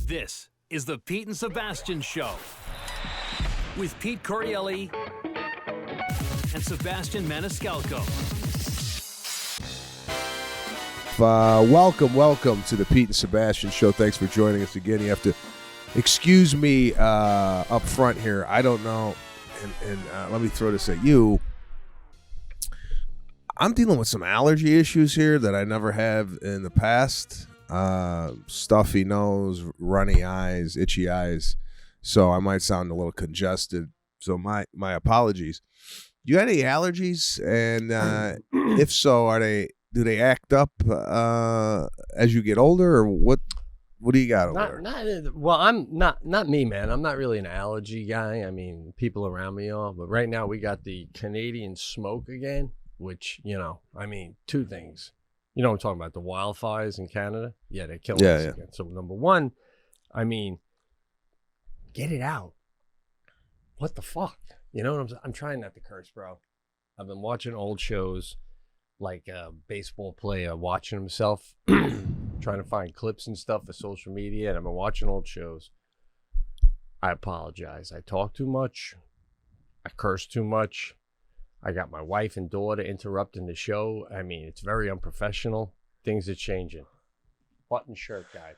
This is the Pete and Sebastian Show with Pete Correale and Sebastian Maniscalco. Welcome to the Pete and Sebastian Show. Thanks for joining us again. You have to excuse me up front here. I don't know, and let me throw this at you. I'm dealing with some allergy issues here that I never have in the past. Stuffy nose, runny eyes, itchy eyes. So I might sound a little congested. So my apologies. Do you have any allergies? And if so, do they act up as you get older, or what? What do you got over there? Well, I'm not me, man. I'm not really an allergy guy. I mean, people around me are. But right now we got the Canadian smoke again, which, two things. You know what I'm talking about, the wildfires in Canada? Yeah, they're killing us again. So number one, get it out. What the fuck? You know what I'm trying not to curse, bro. I've been watching old shows like a baseball player watching himself, trying to find clips and stuff for social media, and I've been watching old shows. I apologize. I talk too much. I curse too much. I got my wife and daughter interrupting the show. I mean, it's very unprofessional. Things are changing. Button shirt guy.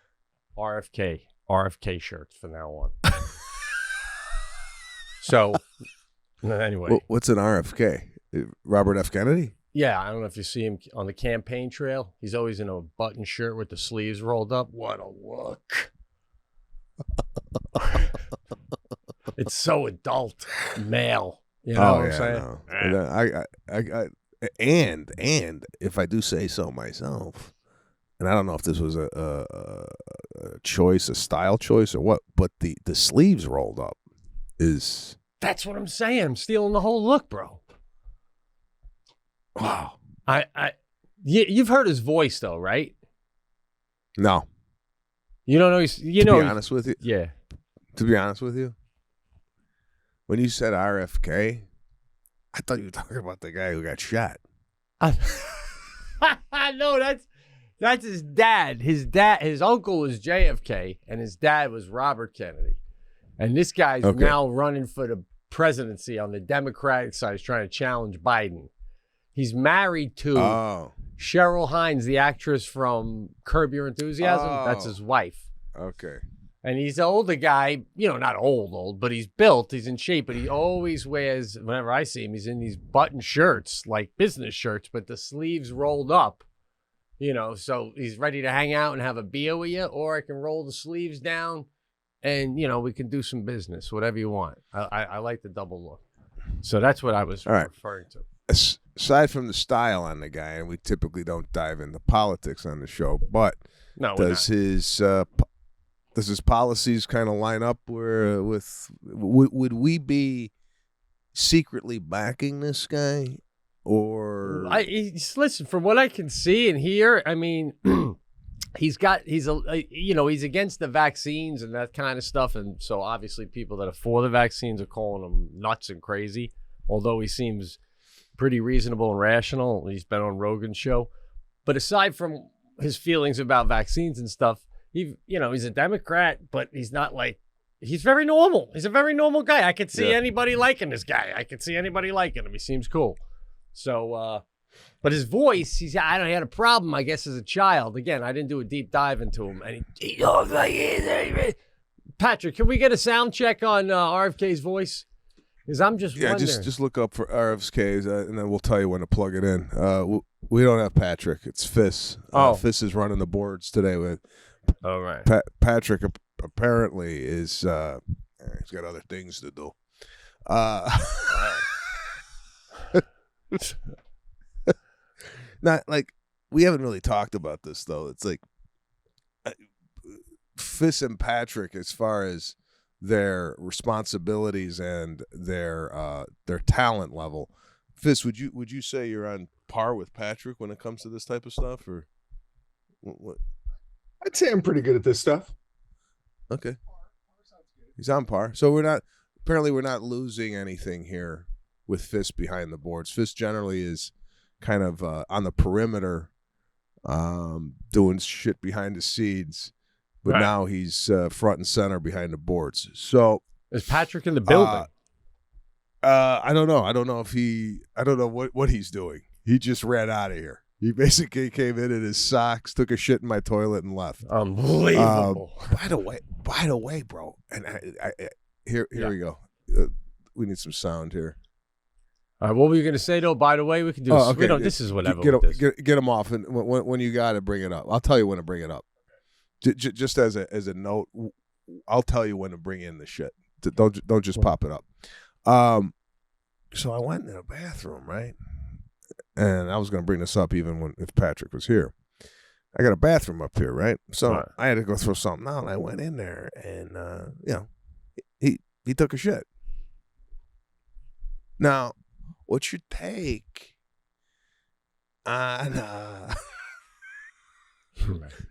RFK shirts from now on. So, anyway. What's an RFK? Robert F. Kennedy? Yeah, I don't know if you see him on the campaign trail. He's always in a button shirt with the sleeves rolled up. What a look. It's so adult, male. You know what I'm saying? No. And if I do say so myself, and I don't know if this was a choice, a style choice or what, but the sleeves rolled up is... That's what I'm saying. I'm stealing the whole look, bro. Wow. You've heard his voice though, right? No. You don't know to be honest with you? Yeah. To be honest with you, when you said RFK, I thought you were talking about the guy who got shot. No, that's his dad. His uncle was JFK, and his dad was Robert Kennedy. And this guy's now running for the presidency on the Democratic side. He's trying to challenge Biden. He's married to Cheryl Hines, the actress from Curb Your Enthusiasm. That's his wife. Okay. And he's an older guy, not old, but he's built, he's in shape, but he always wears, whenever I see him, he's in these button shirts, like business shirts, but the sleeves rolled up, so he's ready to hang out and have a beer with you, or I can roll the sleeves down and, we can do some business, whatever you want. I like the double look. So that's what I was referring to. Aside from the style on the guy, and we typically don't dive into politics on the show, but does his policies kind of line up with would we be secretly backing this guy, or listen, from what I can see and hear, I mean, he's against the vaccines and that kind of stuff, and so obviously people that are for the vaccines are calling him nuts and crazy, although he seems pretty reasonable and rational. He's been on Rogan's show. But aside from his feelings about vaccines and stuff, he's a Democrat, but he's not he's very normal. He's a very normal guy. I could see anybody liking this guy. I could see anybody liking him. He seems cool. So, but his voice, he had a problem, I guess, as a child. Again, I didn't do a deep dive into him. And he talks like Patrick, can we get a sound check on RFK's voice? Because I'm just wondering. Just look up for RFK's, and then we'll tell you when to plug it in. We don't have Patrick. It's Fizz. Fizz is running the boards today with. All right. Patrick apparently is. He's got other things to do. Not like we haven't really talked about this though. It's like Fizz and Patrick, as far as their responsibilities and their talent level. Fizz, would you say you're on par with Patrick when it comes to this type of stuff, or what? I'd say I'm pretty good at this stuff. Okay, he's on par. So we're not losing anything here with Fizz behind the boards. Fizz generally is kind of on the perimeter, doing shit behind the scenes. but Right. now he's front and center behind the boards. So Is Patrick in the building? I don't know. I don't know what he's doing. He just ran out of here. He basically came in his socks, took a shit in my toilet, and left. Unbelievable. By the way, bro. And here we go. We need some sound here. All right, what were you going to say, though? By the way, we can do Okay. this is whatever. Get them off, and when you got to bring it up, I'll tell you when to bring it up. Just as a note, I'll tell you when to bring in the shit. Don't just pop it up. So I went in the bathroom, right? And I was going to bring this up even if Patrick was here. I got a bathroom up here, right? So I had to go throw something out, and I went in there, and he took a shit. Now, what's your take on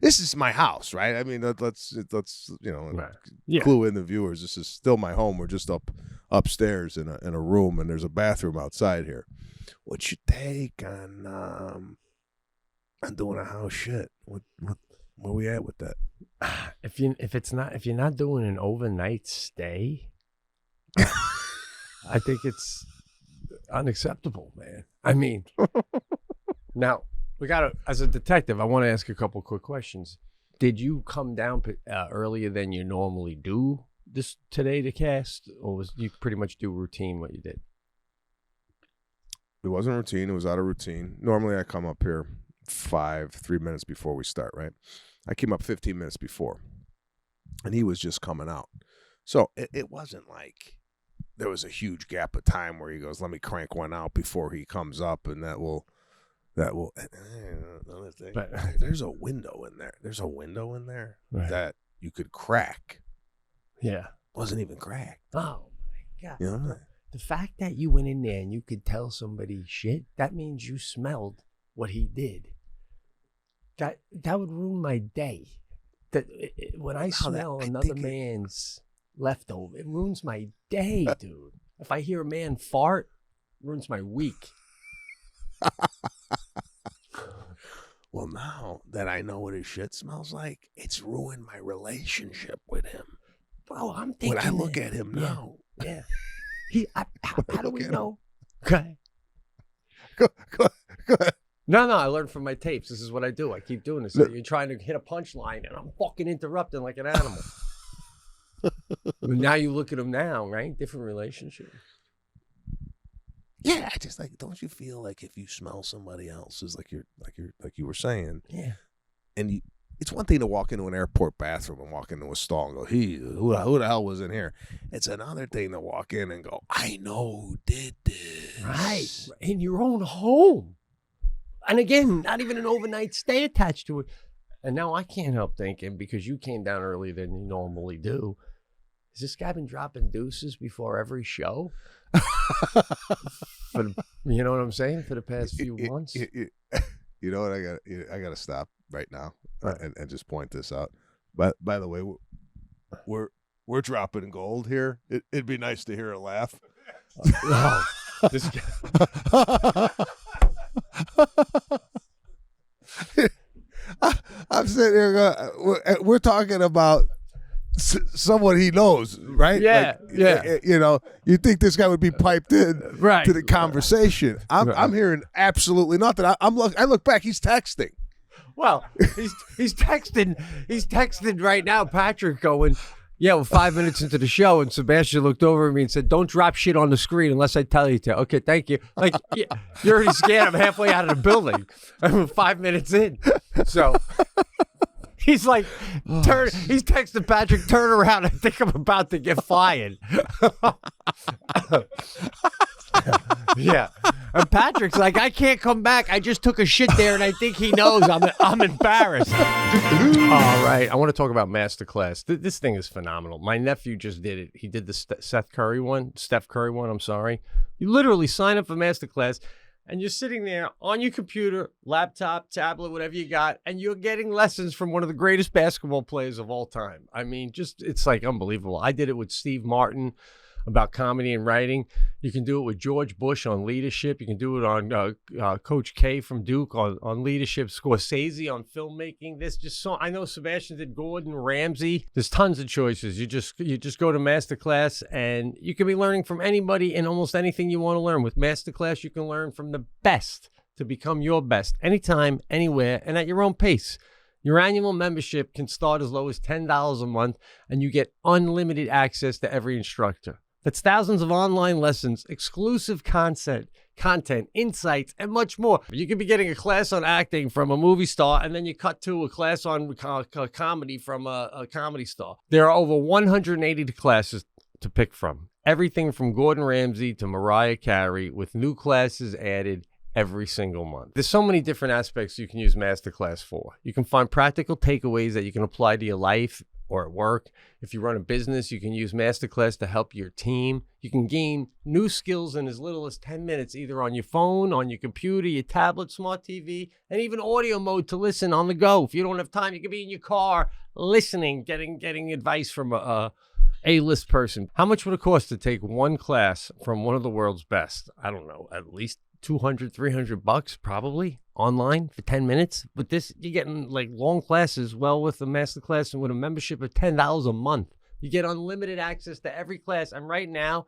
this is my house, right? I mean, let's clue in the viewers. This is still my home. We're just upstairs in a room, and there's a bathroom outside here. What's your take on doing a house shit? Where we at with that? If you're not doing an overnight stay, I think it's unacceptable, man. I mean, now we gotta. As a detective, I want to ask a couple quick questions. Did you come down earlier than you normally do today to cast, or was you pretty much do routine what you did? It wasn't routine. It was out of routine. Normally, I come up here 3 minutes before we start, right? I came up 15 minutes before, and he was just coming out. So it wasn't like there was a huge gap of time where he goes, let me crank one out before he comes up, and that will another thing. But there's a window in there. There's a window in there that you could crack. Yeah. Wasn't even cracked. Oh, my God. You know what I mean? The fact that you went in there and you could tell somebody shit, that means you smelled what he did. That would ruin my day. When I smell another man's leftover, it ruins my day, dude. If I hear a man fart, it ruins my week. Well, now that I know what his shit smells like, it's ruined my relationship with him. Bro, I'm thinking. When I look at him now. Yeah. How do we know? Okay. Go ahead. No, I learned from my tapes. This is what I do. I keep doing this. You're trying to hit a punchline, and I'm fucking interrupting like an animal. Now you look at him now, right? Different relationship. Yeah, I just don't you feel like if you smell somebody else's, like you were saying, yeah, and it's one thing to walk into an airport bathroom and walk into a stall and go, who the hell was in here? It's another thing to walk in and go, I know who did this. Right, in your own home. And again, not even an overnight stay attached to it. And now I can't help thinking, because you came down earlier than you normally do, has this guy been dropping deuces before every show? You know what I'm saying? For the past few months? You know what? I got to stop right now and just point this out. But by the way, we're dropping gold here. It'd be nice to hear a laugh. No, this guy. I'm sitting here. We're talking about someone he knows, right? Yeah, yeah. You know, you think this guy would be piped in to the conversation? I'm hearing absolutely nothing. I look back. He's texting. Well, he's texting. He's texting right now. Patrick going, yeah, we're 5 minutes into the show, and Sebastian looked over at me and said, "Don't drop shit on the screen unless I tell you to." Okay, thank you. Like, you're already scared. I'm halfway out of the building. I'm 5 minutes in. So he's like, he's texting Patrick, turn around. I think I'm about to get fired. Yeah. And Patrick's like, I can't come back. I just took a shit there, and I think he knows I'm embarrassed. All right. I want to talk about MasterClass. This thing is phenomenal. My nephew just did it. He did the Steph Curry one. I'm sorry. You literally sign up for MasterClass, and you're sitting there on your computer, laptop, tablet, whatever you got, and you're getting lessons from one of the greatest basketball players of all time. I mean, it's like unbelievable. I did it with Steve Martin. about comedy and writing. You can do it with George Bush on leadership. You can do it on Coach K from Duke on leadership. Scorsese on filmmaking. There's just so I know Sebastian did Gordon Ramsay. There's tons of choices. You just go to MasterClass and you can be learning from anybody and almost anything you want to learn. With MasterClass, you can learn from the best to become your best anytime, anywhere, and at your own pace. Your annual membership can start as low as $10 a month, and you get unlimited access to every instructor. That's thousands of online lessons, exclusive content, insights, and much more. You could be getting a class on acting from a movie star, and then you cut to a class on comedy from a comedy star. There are over 180 classes to pick from. Everything from Gordon Ramsay to Mariah Carey, with new classes added every single month. There's so many different aspects you can use MasterClass for. You can find practical takeaways that you can apply to your life or at work. If you run a business, you can use MasterClass to help your team. You can gain new skills in as little as 10 minutes, either on your phone, on your computer, your tablet, smart TV, and even audio mode to listen on the go. If you don't have time, you can be in your car listening, getting advice from a A-list person. How much would it cost to take one class from one of the world's best? I don't know, at least $200, $300 probably online for 10 minutes. But this, you're getting like long classes, well, with a MasterClass and with a membership of $10 a month. You get unlimited access to every class. And right now,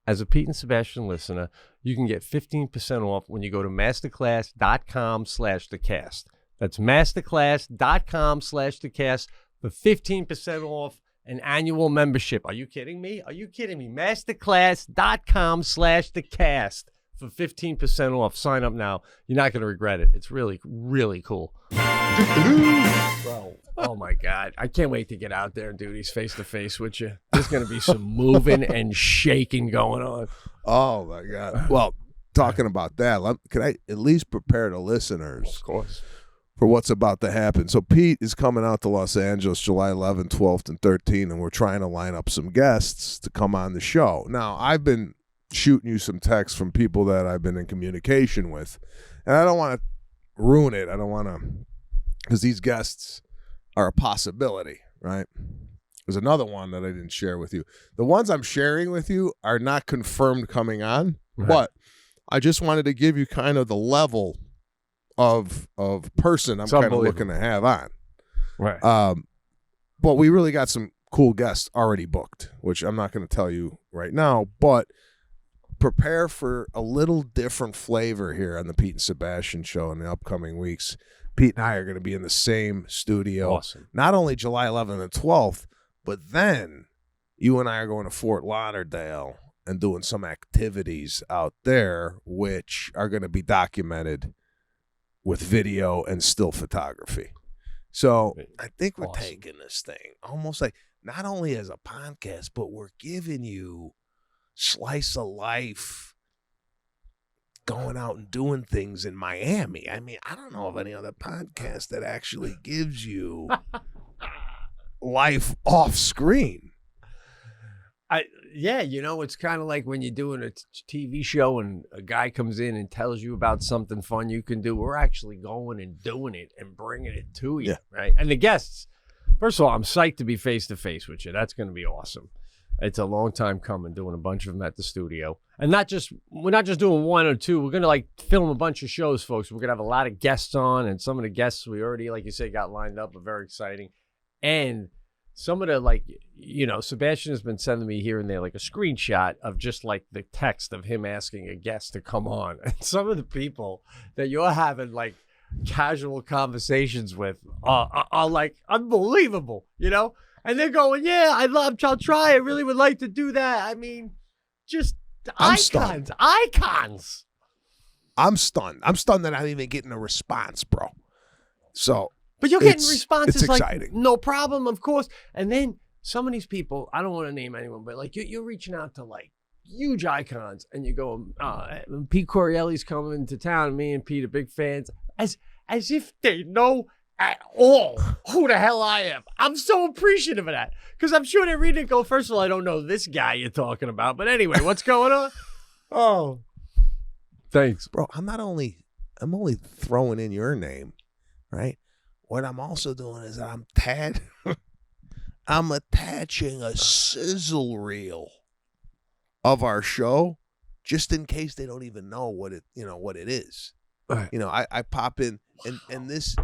as a Pete and Sebastian listener, you can get 15% off when you go to masterclass.com/thecast. That's masterclass.com/thecast for 15% off an annual membership. Are you kidding me? Masterclass.com/thecast. For 15% off. Sign up now. You're not going to regret it. It's really, really cool. Bro, oh my God. I can't wait to get out there and do these face-to-face with you. There's going to be some moving and shaking going on. Oh, my God. Well, talking about that, can I at least prepare the listeners? Of course. For what's about to happen. So Pete is coming out to Los Angeles July 11th, 12th, and 13th, and we're trying to line up some guests to come on the show. Now, I've been shooting you some texts from people that I've been in communication with, and I don't want to ruin it. I don't want to, because these guests are a possibility, right? There's another one that I didn't share with you. The ones I'm sharing with you are not confirmed coming on, right, but I just wanted to give you kind of the level of person I'm kind of looking to have on. Right. But we really got some cool guests already booked, which I'm not going to tell you right now, but prepare for a little different flavor here on the Pete and Sebastian show in the upcoming weeks. Pete and I are going to be in the same studio. Awesome. Not only July 11th and 12th, but then you and I are going to Fort Lauderdale and doing some activities out there, which are going to be documented with video and still photography. So I think we're taking this thing almost like not only as a podcast, but we're giving you slice of life, going out and doing things in Miami. I mean, I don't know of any other podcast that actually gives you life off screen. Yeah, you know, it's kind of like when you're doing a TV show and a guy comes in and tells you about something fun you can do. We're actually going and doing it and bringing it to you, right? And the guests, first of all, I'm psyched to be face-to-face with you. That's going to be awesome. It's a long time coming, doing a bunch of them at the studio. And we're not just doing one or two. We're going to like film a bunch of shows, folks. We're going to have a lot of guests on, and some of the guests we already, like you said, got lined up are very exciting. And some of the, like, you know, Sebastian has been sending me here and there like a screenshot of just like the text of him asking a guest to come on. And some of the people that you're having like casual conversations with are like unbelievable, you know? And they're going, yeah, I'll try. I really would like to do that. I mean, just icons. I'm stunned. I'm stunned that I'm even getting a response, bro. So, but you're getting responses it's like, exciting. No problem, of course. And then some of these people, I don't want to name anyone, but like you're reaching out to like huge icons, and you go, Pete Correale's coming to town. Me and Pete are big fans, as if they know at all who the hell I am. I'm so appreciative of that, because I'm sure they read it and go, first of all, I don't know this guy you're talking about, but anyway, what's going on? Oh, thanks, bro. I'm only throwing in your name, right? What I'm also doing is I'm attaching a sizzle reel of our show, just in case they don't even know what it is. Right. I pop in and this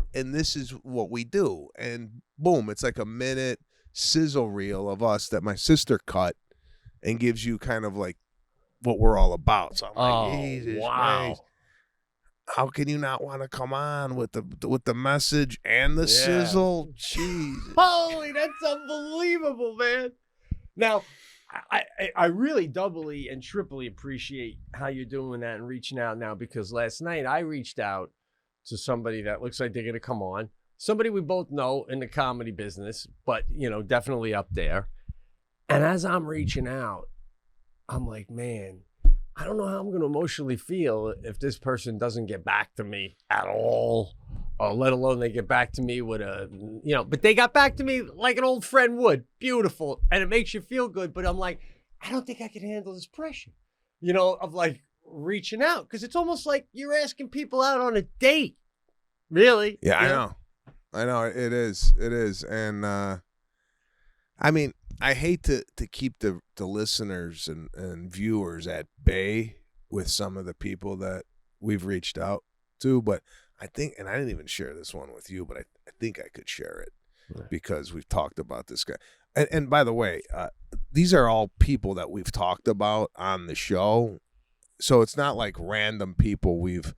is what we do, and boom, it's like a minute sizzle reel of us that my sister cut and gives you kind of like what we're all about. So I'm like, Jesus Christ. How can you not want to come on with the message and the sizzle? Jeez. Holy, that's unbelievable, man. Now, I really doubly and triply appreciate how you're doing that and reaching out now, because last night I reached out to somebody that looks like they're going to come on. Somebody we both know in the comedy business, but, definitely up there. And as I'm reaching out, I'm like, man, I don't know how I'm going to emotionally feel if this person doesn't get back to me at all, or let alone they get back to me with but they got back to me like an old friend would. Beautiful. And it makes you feel good. But I'm like, I don't think I can handle this pressure, of like reaching out. Because it's almost like you're asking people out on a date. Really? Yeah, I know. It is. And I mean, I hate to keep the listeners and viewers at bay with some of the people that we've reached out to, but I think, and I didn't even share this one with you, but I think I could share it because we've talked about this guy. And by the way, these are all people that we've talked about on the show, so it's not like random people we've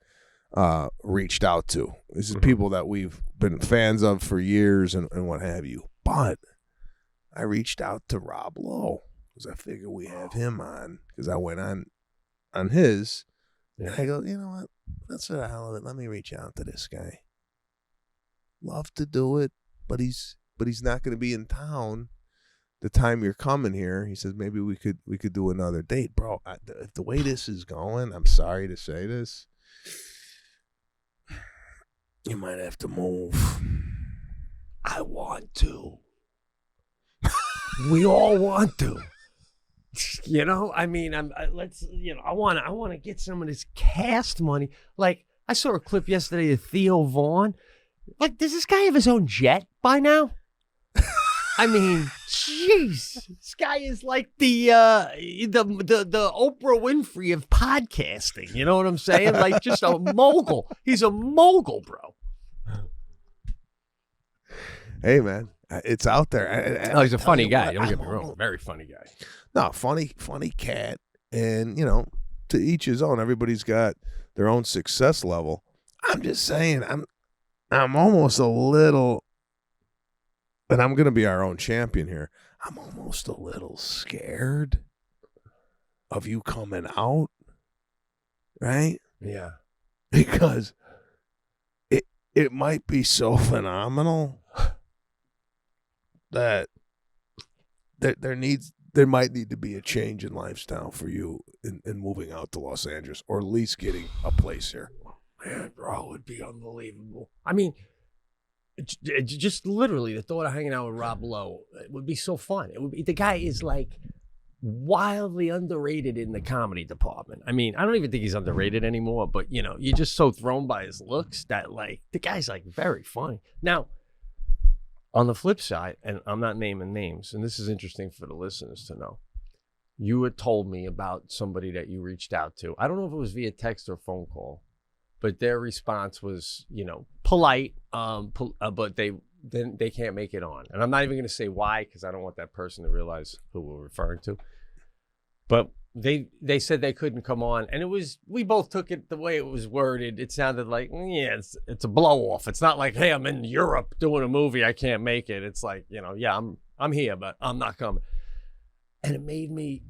reached out to. This is people that we've been fans of for years and what have you. But I reached out to Rob Lowe because I figured we have him on, because I went on his, and I go, you know what? That's the hell of it. Let me reach out to this guy. Love to do it, but he's not going to be in town the time you're coming here. He says maybe we could do another date, bro. If the way this is going, I'm sorry to say this, you might have to move. I want to. We all want to. I mean, I want to get some of this cast money. Like, I saw a clip yesterday of Theo Vaughn. Like, does this guy have his own jet by now? I mean, jeez, this guy is like the Oprah Winfrey of podcasting. You know what I'm saying? Like, just a mogul. He's a mogul, bro. Hey, man, it's out there. He's a funny guy. Don't get me wrong. Very funny guy. No, funny cat. And, to each his own. Everybody's got their own success level. I'm just saying, I'm almost a little, and I'm going to be our own champion here. I'm almost a little scared of you coming out, right? Yeah. Because it might be so phenomenal that there might need to be a change in lifestyle for you in moving out to Los Angeles, or at least getting a place here. Man, bro, it would be unbelievable. I mean, just literally the thought of hanging out with Rob Lowe, it would be so fun. It would be, the guy is like wildly underrated in the comedy department. I mean, I don't even think he's underrated anymore, but you're just so thrown by his looks that like the guy's like very funny. Now, on the flip side, and I'm not naming names, and this is interesting for the listeners to know, you had told me about somebody that you reached out to. I don't know if it was via text or phone call, but their response was, polite, but they can't make it on. And I'm not even going to say why, because I don't want that person to realize who we're referring to. But they said they couldn't come on, and we both took it the way it was worded. It sounded like, it's a blow off. It's not like, hey, I'm in Europe doing a movie, I can't make it. It's like, yeah, I'm here, but I'm not coming. And it made me,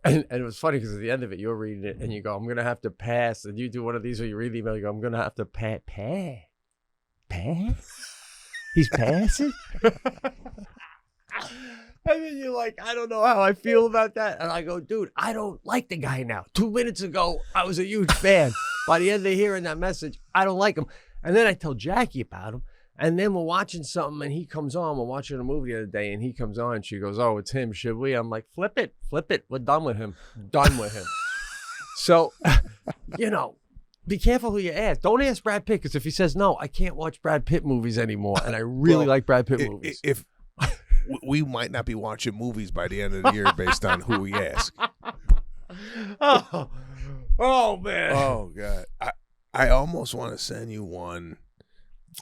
and it was funny because at the end of it, you're reading it and you go, I'm gonna have to pass. And you do one of these where you read the email, you go, I'm gonna have to pass. He's passing. And then you're like, I don't know how I feel about that. And I go, dude, I don't like the guy now. 2 minutes ago, I was a huge fan. By the end of hearing that message, I don't like him. And then I tell Jackie about him. And then we're watching something and he comes on. We're watching a movie the other day and he comes on and she goes, oh, it's him. Should we? I'm like, flip it. We're done with him. So, be careful who you ask. Don't ask Brad Pitt, because if he says no, I can't watch Brad Pitt movies anymore. And I really like Brad Pitt movies. If we might not be watching movies by the end of the year based on who we ask. Oh man. Oh God, I almost want to send you one.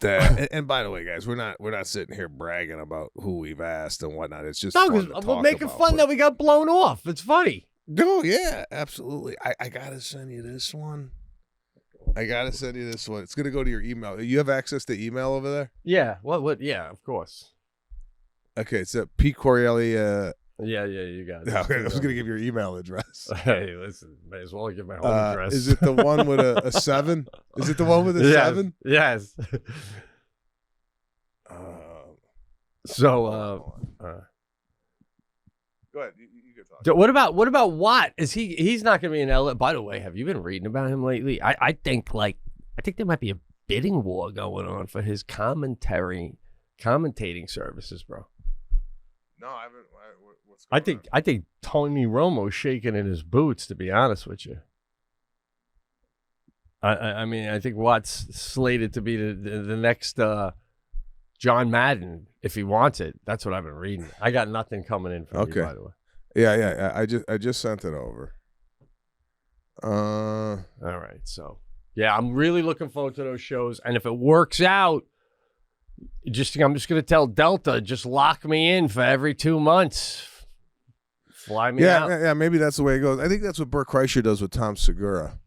That and by the way, guys, we're not sitting here bragging about who we've asked and whatnot. It's just No, fun to because talk we're making about, fun but- that we got blown off. It's funny. No, yeah, absolutely. I gotta send you this one. It's gonna go to your email. You have access to email over there? Yeah. What? Yeah, of course. Okay, it's at Pete Correale. Yeah, you got it. I was gonna give your email address. Hey, listen, may as well give my home address. Is it the one with a 7? Is it the one with a 7? Yes. So, go ahead. You can talk. what about Watt? He's not going to be in LA? By the way, have you been reading about him lately? I think there might be a bidding war going on for his commentating services, bro. No, I haven't. What's going I think Tony Romo's shaking in his boots, to be honest with you. I mean, I think Watt's slated to be the next John Madden if he wants it. That's what I've been reading. I got nothing coming in from you, by the way. Yeah. I just sent it over. All right, so yeah, I'm really looking forward to those shows, and if it works out, I'm just going to tell Delta, just lock me in for every 2 months. Fly me out. Yeah, maybe that's the way it goes. I think that's what Burt Kreischer does with Tom Segura.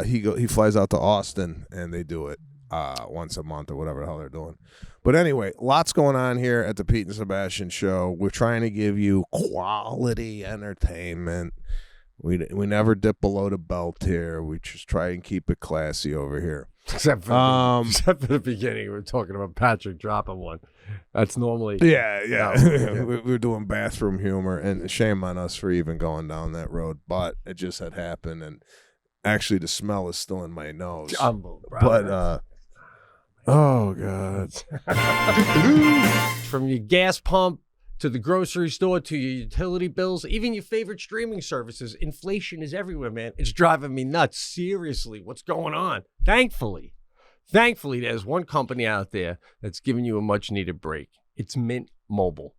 He flies out to Austin and they do it once a month or whatever the hell they're doing. But anyway, lots going on here at the Pete and Sebastian show. We're trying to give you quality entertainment. We never dip below the belt here. We just try and keep it classy over here. Except for the beginning, we're talking about Patrick dropping one. That's normally yeah. We're doing bathroom humor, and shame on us for even going down that road. But it just had happened, and actually, the smell is still in my nose. But oh God, from your gas pump to the grocery store to your utility bills, even your favorite streaming services, inflation is everywhere, man. It's driving me nuts. Seriously, what's going on? Thankfully, there's one company out there that's giving you a much-needed break. It's Mint Mobile.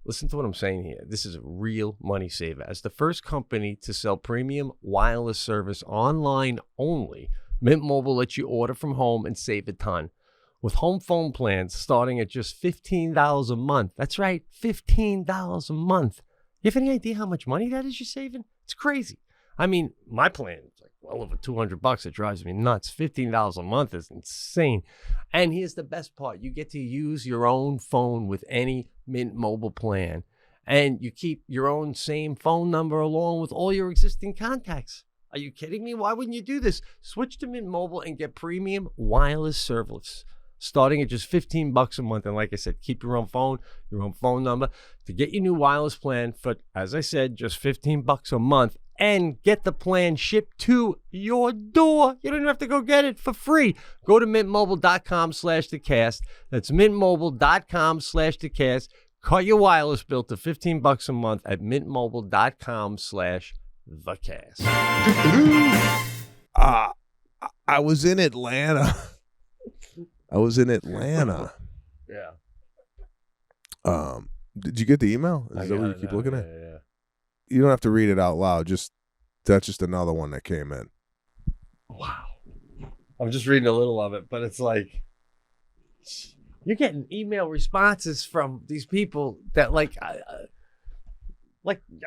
Listen to what I'm saying here. This is a real money saver. As the first company to sell premium wireless service online only, Mint Mobile lets you order from home and save a ton. With home phone plans starting at just $15 a month. That's right, $15 a month. You have any idea how much money that is you're saving? It's crazy. I mean, my plan is like well over $200. It drives me nuts. $15 a month is insane. And here's the best part. You get to use your own phone with any Mint Mobile plan. And you keep your own same phone number along with all your existing contacts. Are you kidding me? Why wouldn't you do this? Switch to Mint Mobile and get premium wireless service starting at just $15 a month. And like I said, keep your own phone number to get your new wireless plan for, as I said, just $15 a month and get the plan shipped to your door. You don't even have to go get it for free. Go to mintmobile.com/thecast. That's mintmobile.com/thecast. Cut your wireless bill to $15 a month at mintmobile.com/thecast. I was in Atlanta. Yeah. Did you get the email? Is that what you keep looking at? Yeah. You don't have to read it out loud. That's just another one that came in. Wow. I'm just reading a little of it, but it's like you're getting email responses from these people that I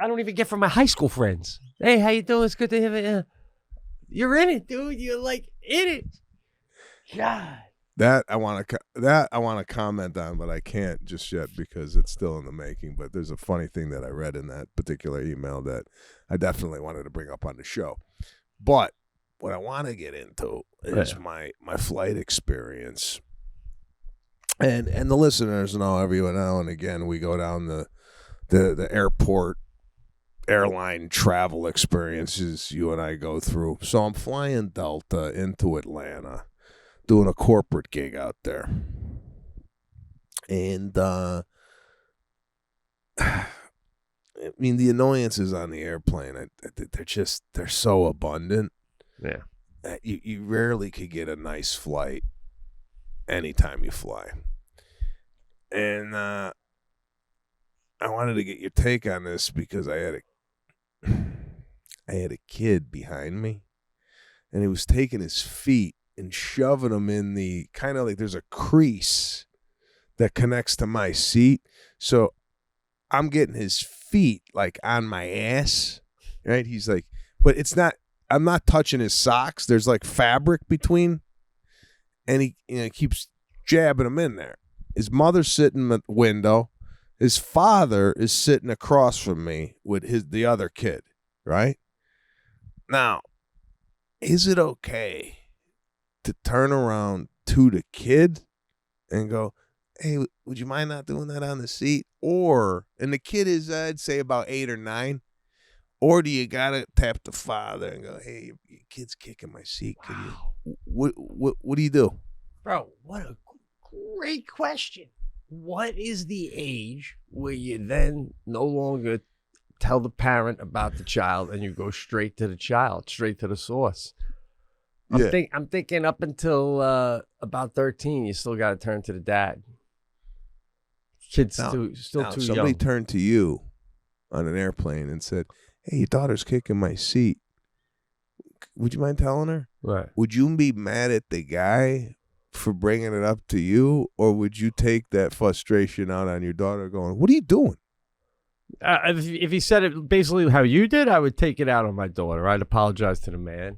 don't even get from my high school friends. Hey, how you doing? It's good to have you. You're in it, dude. You're like in it. God. That I want to comment on, but I can't just yet because it's still in the making. But there's a funny thing that I read in that particular email that I definitely wanted to bring up on the show. But what I want to get into is my flight experience, and the listeners know every now and again we go down the airport airline travel experiences you and I go through. So I'm flying Delta into Atlanta, doing a corporate gig out there. And, I mean, the annoyances on the airplane, they're so abundant. Yeah. You rarely could get a nice flight anytime you fly. And, I wanted to get your take on this because I I had a kid behind me, and he was taking his feet and shoving them in the kind of like there's a crease that connects to my seat. So I'm getting his feet like on my ass, right? He's like, but it's not, I'm not touching his socks. There's like fabric between, and he keeps jabbing them in there. His mother's sitting at the window. His father is sitting across from me with the other kid, right? Now, is it okay to turn around to the kid and go, hey, would you mind not doing that on the seat? Or, and the kid is, I'd say about 8 or 9. Or do you got to tap the father and go, hey, your kid's kicking my seat. Could you, what do you do? Bro, what a great question. What is the age where you then no longer tell the parent about the child and you go straight to the child, straight to the source? I'm thinking up until about 13, you still got to turn to the dad. Kids still too young. Somebody turned to you on an airplane and said, hey, your daughter's kicking my seat. Would you mind telling her? Right. Would you be mad at the guy for bringing it up to you, or would you take that frustration out on your daughter going, what are you doing? If he said it basically how you did, I would take it out on my daughter. I'd apologize to the man,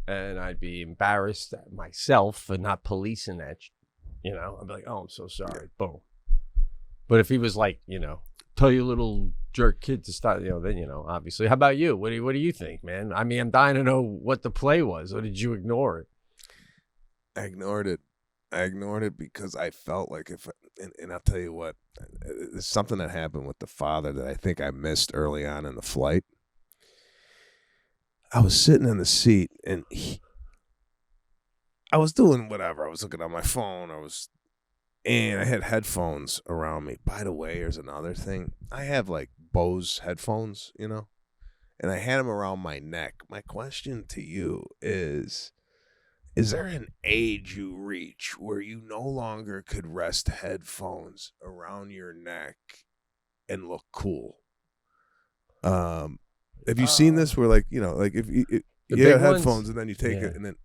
and I'd be embarrassed at myself for not policing that. I'd be like, oh, I'm so sorry. Yeah. Boom. But if he was like, tell your little jerk kid to stop, then, obviously. How about you? What do you think, man? I mean, I'm dying to know what the play was, or did you ignore it? I ignored it. Because I felt like and I'll tell you what, there's something that happened with the father that I think I missed early on in the flight. I was sitting in the seat, and I was doing whatever. I was looking on my phone. And I had headphones around me. By the way, here's another thing. I have like Bose headphones, and I had them around my neck. My question to you is there an age you reach where you no longer could rest headphones around your neck and look cool? Have you seen this where like if you have headphones and then you take it and then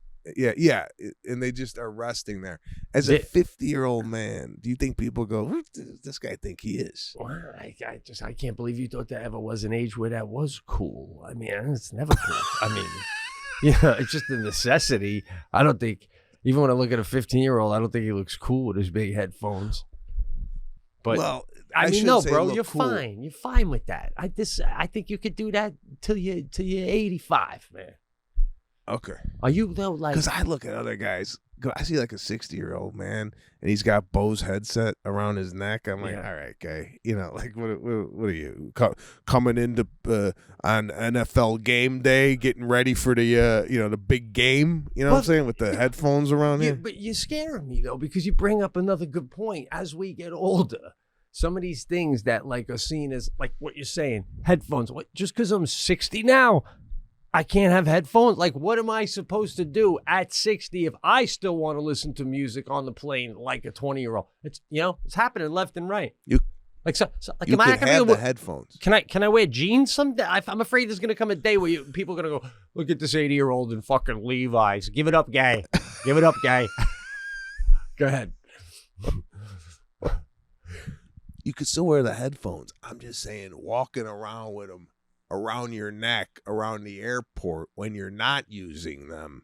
and they just are resting there. As a 50-year-old man, do you think people go, who does this guy think he is? Well, I can't believe you thought there ever was an age where that was cool. I mean, it's never cool. I mean, it's just a necessity. I don't think, even when I look at a 15-year-old, I don't think he looks cool with his big headphones. But well, I mean, no, bro, you're cool. Fine. You're fine with that. I think you could do that till you're 85, man. Okay. Are you though like? Because I look at other guys. I see like a 60-year-old man, and he's got Bose headset around his neck. I'm like, all right, guy. Like what are you coming into on NFL game day, getting ready for the the big game? You know what I'm saying, with the headphones around here. But you're scaring me though, because you bring up another good point. As we get older, some of these things that like are seen as like what you're saying, headphones. Just because I'm 60 now, I can't have headphones. Like, what am I supposed to do at 60 if I still want to listen to music on the plane like a 20-year-old? It's it's happening left and right. You can have the headphones. Can I wear jeans someday? I'm afraid there's gonna come a day where people are gonna go, look at this 80-year-old in fucking Levi's. Give it up, gay. Give it up, gay. Go ahead. You could still wear the headphones. I'm just saying, walking around with them around your neck, around the airport when you're not using them,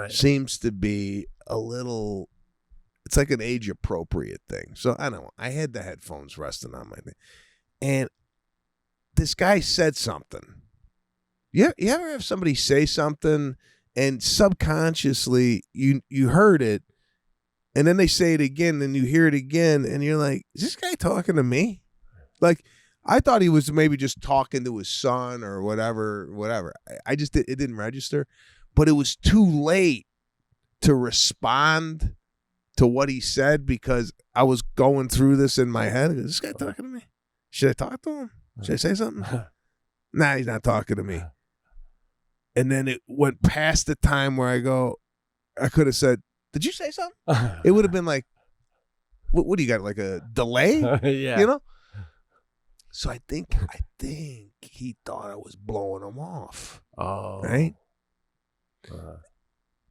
seems to be a little, it's like an age appropriate thing. So I don't know. I had the headphones resting on my thing. And this guy said something. You ever have somebody say something and subconsciously you heard it, and then they say it again and you hear it again and you're like, is this guy talking to me? Like, I thought he was maybe just talking to his son or whatever. It didn't register, but it was too late to respond to what he said because I was going through this in my head. Is this guy talking to me? Should I talk to him? Should I say something? Nah, he's not talking to me. And then it went past the time where I could have said, did you say something? It would have been like, what do you got, like a delay? Yeah. So I think he thought I was blowing him off. Oh. Right?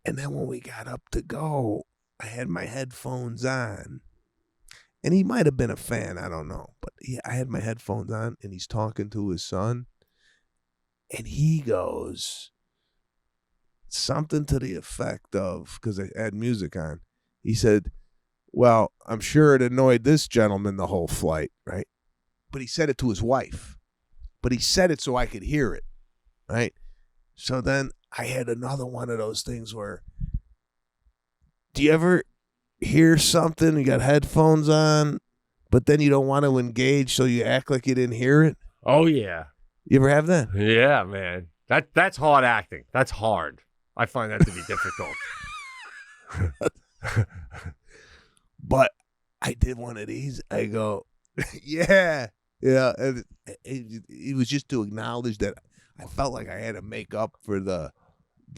And then when we got up to go, I had my headphones on. And he might have been a fan, I don't know. But I had my headphones on, and he's talking to his son. And he goes something to the effect of, because I had music on, he said, well, I'm sure it annoyed this gentleman the whole flight, right? But he said it to his wife. But he said it so I could hear it, right? So then I had another one of those things where, do you ever hear something, you got headphones on, but then you don't want to engage, so you act like you didn't hear it? Oh, yeah. You ever have that? Yeah, man. That's hard acting. That's hard. I find that to be difficult. But I did one of these. I go, yeah. And it was just to acknowledge that I felt like I had to make up for the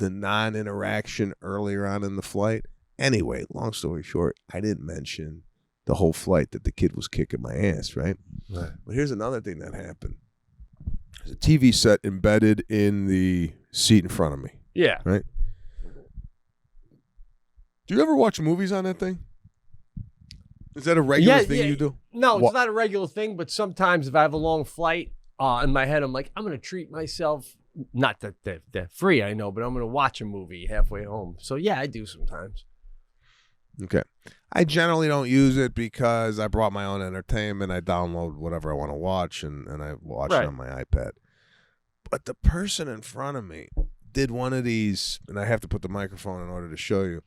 non-interaction earlier on in the flight. Anyway, long story short, I didn't mention the whole flight that the kid was kicking my ass, right? But here's another thing that happened. There's a TV set embedded in the seat in front of me. Yeah. Right? Do you ever watch movies on that thing? Is that a regular thing you do? No, it's not a regular thing, but sometimes if I have a long flight, in my head, I'm like, I'm going to treat myself. Not that they're free, I know, but I'm going to watch a movie halfway home. So, yeah, I do sometimes. Okay. I generally don't use it because I brought my own entertainment. I download whatever I want to watch, and I watch it on my iPad. But the person in front of me did one of these, and I have to put the microphone in order to show you,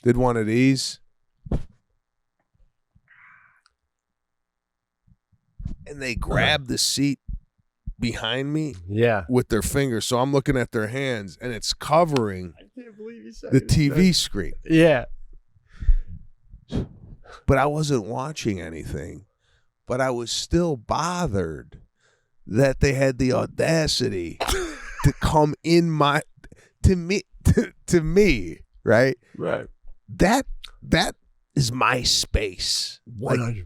did one of these. And they grabbed the seat behind me with their fingers. So I'm looking at their hands, and it's covering the TV screen. Yeah. But I wasn't watching anything. But I was still bothered that they had the audacity to come in to me, right? Right. That is my space. 100%.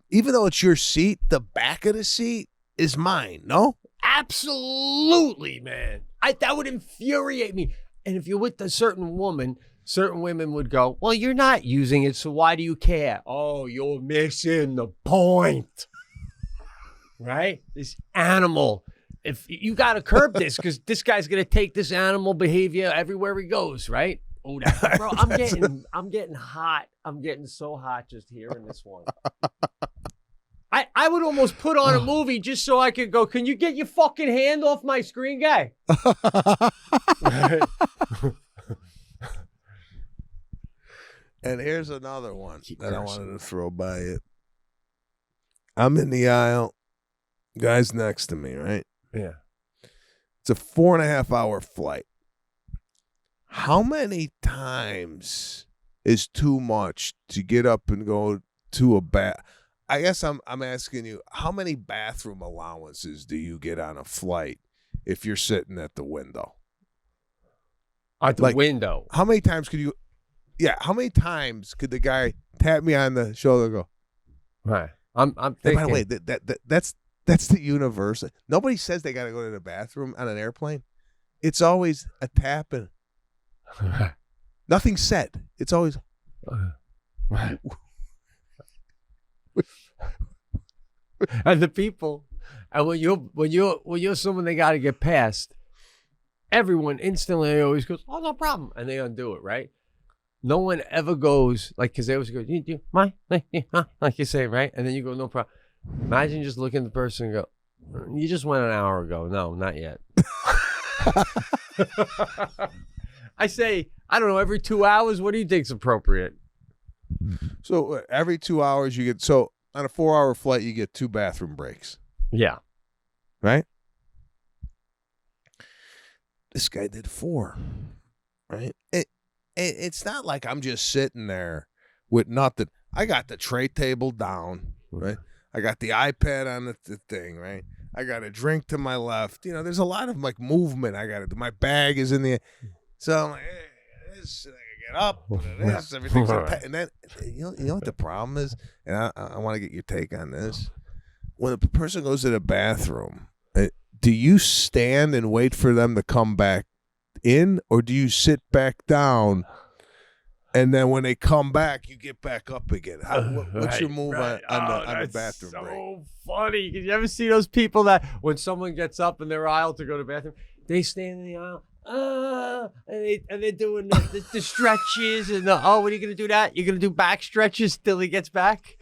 Even though it's your seat, the back of the seat is mine, no? Absolutely, man. That would infuriate me. And if you're with a certain woman, certain women would go, well, you're not using it, so why do you care? Oh, you're missing the point. Right? This animal. If you got to curb this, because this guy's going to take this animal behavior everywhere he goes, right? Oh, bro, I'm getting hot. I'm getting so hot just hearing this one. I would almost put on a movie just so I could go, can you get your fucking hand off my screen, guy? And here's another one that I wanted to throw by it. I'm in the aisle. Guy's next to me, right? Yeah. It's a 4.5-hour flight. How many times is too much to get up and go to a bath? I guess I'm asking you, how many bathroom allowances do you get on a flight if you're sitting at the window? At the window. How many times could you? Yeah, how many times could the guy tap me on the shoulder and go? Right. I'm thinking. By the way, that's the universal. Nobody says they got to go to the bathroom on an airplane. It's always a tapping. Nothing said. It's always. Right. And the people, and when you're someone they got to get past, everyone instantly always goes, oh, no problem, and they undo it, right? No one ever goes because they always go, you mind, like you say, right? And then you go, no problem. Imagine just looking at the person and go, you just went an hour ago. No, not yet. I say, I don't know, every 2 hours. What do you think's appropriate? So every 2 hours you get. So on a 4-hour flight, you get 2 bathroom breaks. Yeah. Right? This guy did 4. Right? It's not like I'm just sitting there with nothing. I got the tray table down, right? I got the iPad on the thing, right? I got a drink to my left. You know, there's a lot of movement I got to do. My bag is in the. So I'm like, hey, this, I get up, this, everything's and then you know what the problem is, and I want to get your take on this. when a person goes to the bathroom, do you stand and wait for them to come back in, or do you sit back down? And then when they come back, you get back up again. What's your move on the bathroom so break? Funny. Did you ever see those people that when someone gets up in their aisle to go to the bathroom, they stand in the aisle, and they're doing the stretches and what are you gonna do that? You're gonna do back stretches till he gets back?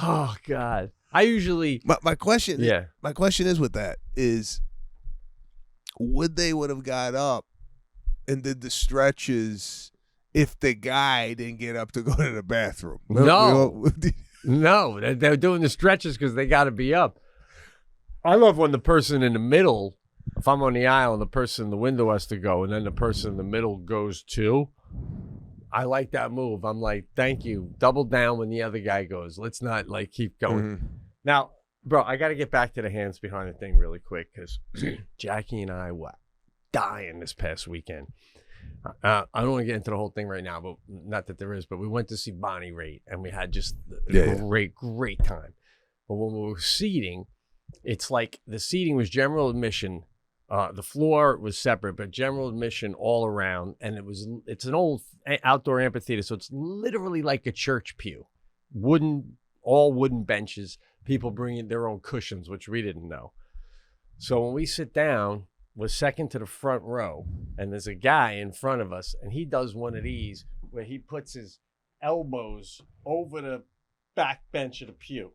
Oh God. I usually my question is with that is, would have got up and did the stretches if the guy didn't get up to go to the bathroom? No, they're doing the stretches because they got to be up. I love when the person in the middle, if I'm on the aisle and the person in the window has to go, and then the person in the middle goes too. I like that move. I'm like, thank you. Double down when the other guy goes. Let's not like keep going. Mm-hmm. Now, bro, I got to get back to the hands behind the thing really quick because Jackie and I were dying this past weekend. I don't want to get into the whole thing right now, but not that there is, but we went to see Bonnie Raitt and we had just a great time. But when we were seating, it's like the seating was general admission. The floor was separate, but general admission all around. And it's an old outdoor amphitheater. So it's literally like a church pew, all wooden benches, people bringing their own cushions, which we didn't know. So when we sit down, we're second to the front row, and there's a guy in front of us, and he does one of these where he puts his elbows over the back bench of the pew,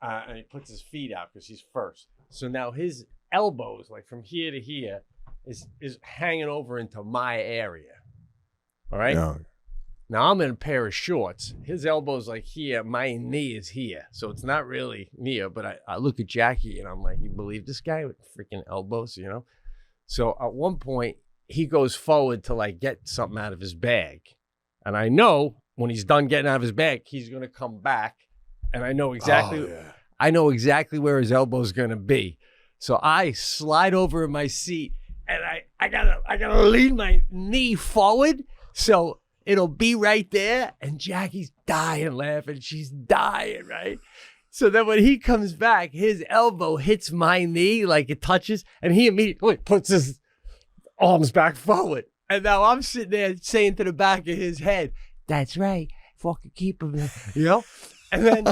and he puts his feet out because he's first. So now his elbows, like from here to here, is hanging over into my area. All right? Yeah. Now I'm in a pair of shorts. His elbow's like here. My knee is here. So it's not really near, but I look at Jackie and I'm like, you believe this guy with freaking elbows, you know? So at one point, he goes forward to like get something out of his bag. And I know when he's done getting out of his bag, he's going to come back. And I know exactly where his elbow's going to be. So I slide over in my seat and I gotta lean my knee forward. So it'll be right there, and Jackie's dying laughing. She's dying, right? So then when he comes back, his elbow hits my knee like it touches, and he immediately puts his arms back forward. And now I'm sitting there saying to the back of his head, that's right, fucking keep him, you know? And then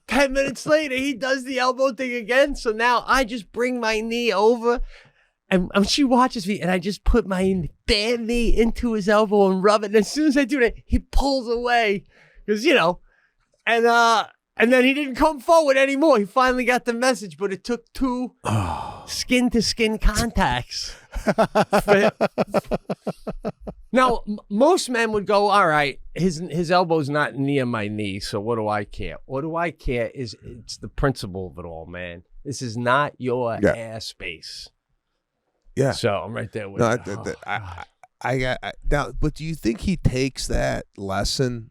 10 minutes later, he does the elbow thing again. So now I just bring my knee over, and she watches me, and I just put my damn knee into his elbow and rub it. And as soon as I do that, he pulls away because, you know, and then he didn't come forward anymore. He finally got the message, but it took two skin-to-skin contacts. Now, most men would go, all right, his elbow's not near my knee, so what do I care? What do I care is it's the principle of it all, man. This is not your ass space. Yeah. So I'm right there with you. I got now, but do you think he takes that lesson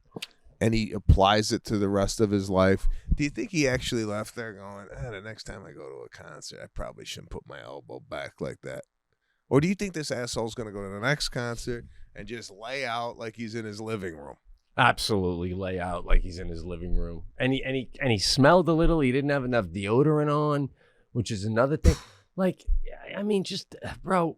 and he applies it to the rest of his life? Do you think he actually left there going, the next time I go to a concert, I probably shouldn't put my elbow back like that? Or do you think this asshole's going to go to the next concert and just lay out like he's in his living room? Absolutely lay out like he's in his living room. And he smelled a little. He didn't have enough deodorant on, which is another thing. Like, I mean, just, bro,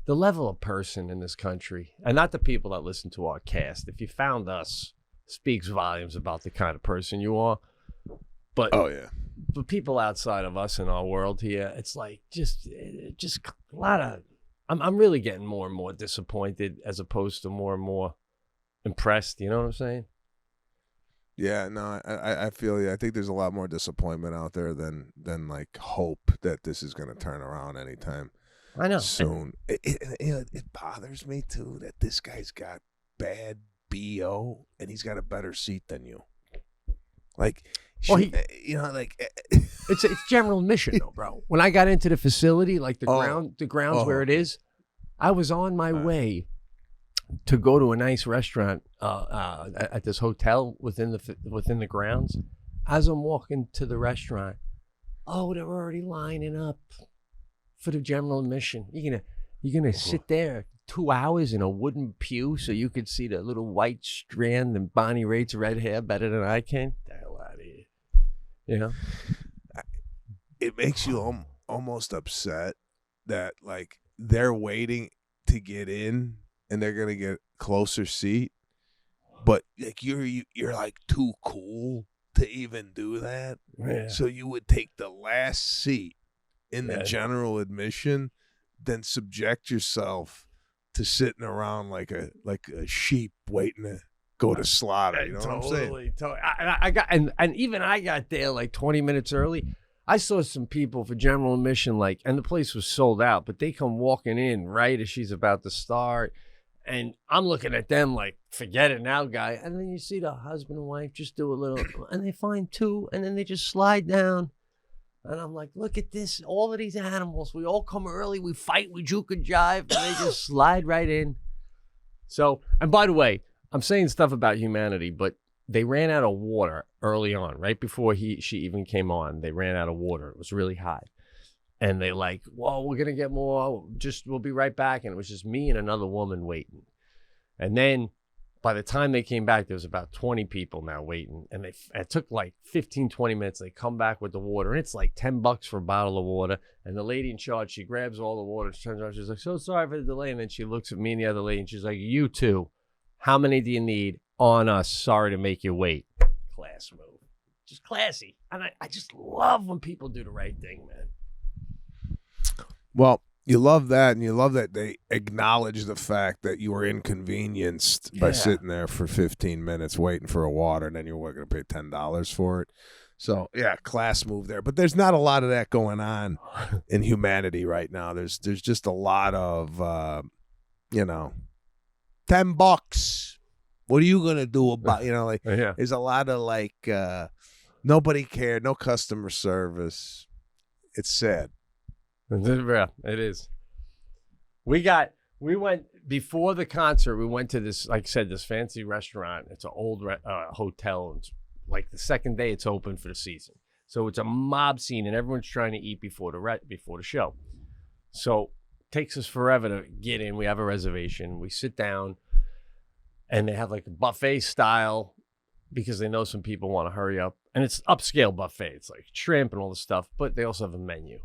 the level of person in this country, and not the people that listen to our cast, if you found us, speaks volumes about the kind of person you are. But but people outside of us in our world here, it's like just a lot of, I'm really getting more and more disappointed as opposed to more and more impressed. You know what I'm saying? Yeah, no, I feel you. I think there's a lot more disappointment out there than like hope that this is going to turn around anytime soon. It bothers me too that this guy's got bad BO and he's got a better seat than you. Like, it's general admission though, bro. When I got into the facility, like the grounds where it is, I was on my way to go to a nice restaurant at this hotel within the grounds. As I'm walking to the restaurant, they're already lining up for the general admission. You're gonna sit there 2 hours in a wooden pew so you could see the little white strand and Bonnie Raitt's red hair better than I can? The hell out of here. Yeah. It makes you almost upset that like they're waiting to get in and they're gonna get closer seat, but like you're like too cool to even do that. Yeah. So you would take the last seat in the general admission, then subject yourself to sitting around like a sheep waiting to go to slaughter. You know what I'm saying? Totally. I got and even I got there like 20 minutes early. I saw some people for general admission, like, and the place was sold out, but they come walking in right as she's about to start. And I'm looking at them like, forget it now, guy. And then you see the husband and wife just do a little, and they find two, and then they just slide down. And I'm like, look at this. All of these animals, we all come early, we fight, we juke and jive, and they just slide right in. So, and by the way, I'm saying stuff about humanity, but they ran out of water early on, right before she even came on. They ran out of water. It was really hot. And they like, whoa, we're going to get more. We'll be right back. And it was just me and another woman waiting. And then by the time they came back, there was about 20 people now waiting. And it took like 15, 20 minutes. They come back with the water. And it's like $10 for a bottle of water. And the lady in charge, she grabs all the water. She turns around. She's like, so sorry for the delay. And then she looks at me and the other lady. And she's like, you two, how many do you need? On us. Sorry to make you wait. Class move. Just classy. And I just love when people do the right thing, man. Well, you love that, and you love that they acknowledge the fact that you were inconvenienced by sitting there for 15 minutes waiting for a water, and then you're going to pay $10 for it. So, yeah, class move there. But there's not a lot of that going on in humanity right now. There's just a lot of, $10. What are you going to do about, there's a lot of like, nobody cared, no customer service. It's sad. Yeah, it is. We went before the concert. We went to this, like I said, this fancy restaurant. It's an old hotel. It's like the second day it's open for the season. So it's a mob scene and everyone's trying to eat before the show. So it takes us forever to get in. We have a reservation. We sit down. And they have like a buffet style because they know some people want to hurry up. And it's upscale buffet. It's like shrimp and all this stuff, but they also have a menu.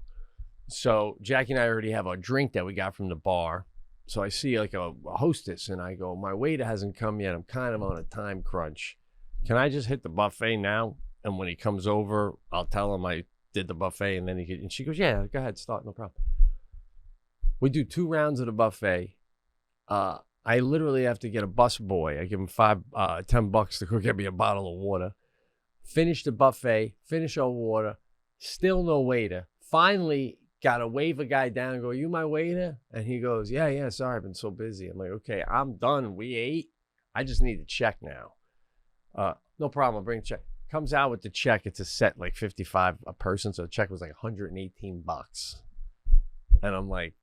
So Jackie and I already have our drink that we got from the bar. So I see like a hostess and I go, my waiter hasn't come yet. I'm kind of on a time crunch. Can I just hit the buffet now? And when he comes over, I'll tell him I did the buffet and then and she goes, yeah, go ahead, start, no problem. We do 2 rounds of the buffet. I literally have to get a bus boy. I give him $10 to go get me a bottle of water. Finish the buffet, finish our water, still no waiter. Finally, got to wave a guy down and go, are you my waiter? And he goes, yeah, sorry, I've been so busy. I'm like, okay, I'm done. We ate. I just need the check now. No problem, I'll bring the check. Comes out with the check. It's a set, like $55 a person. So the check was like $118. And I'm like,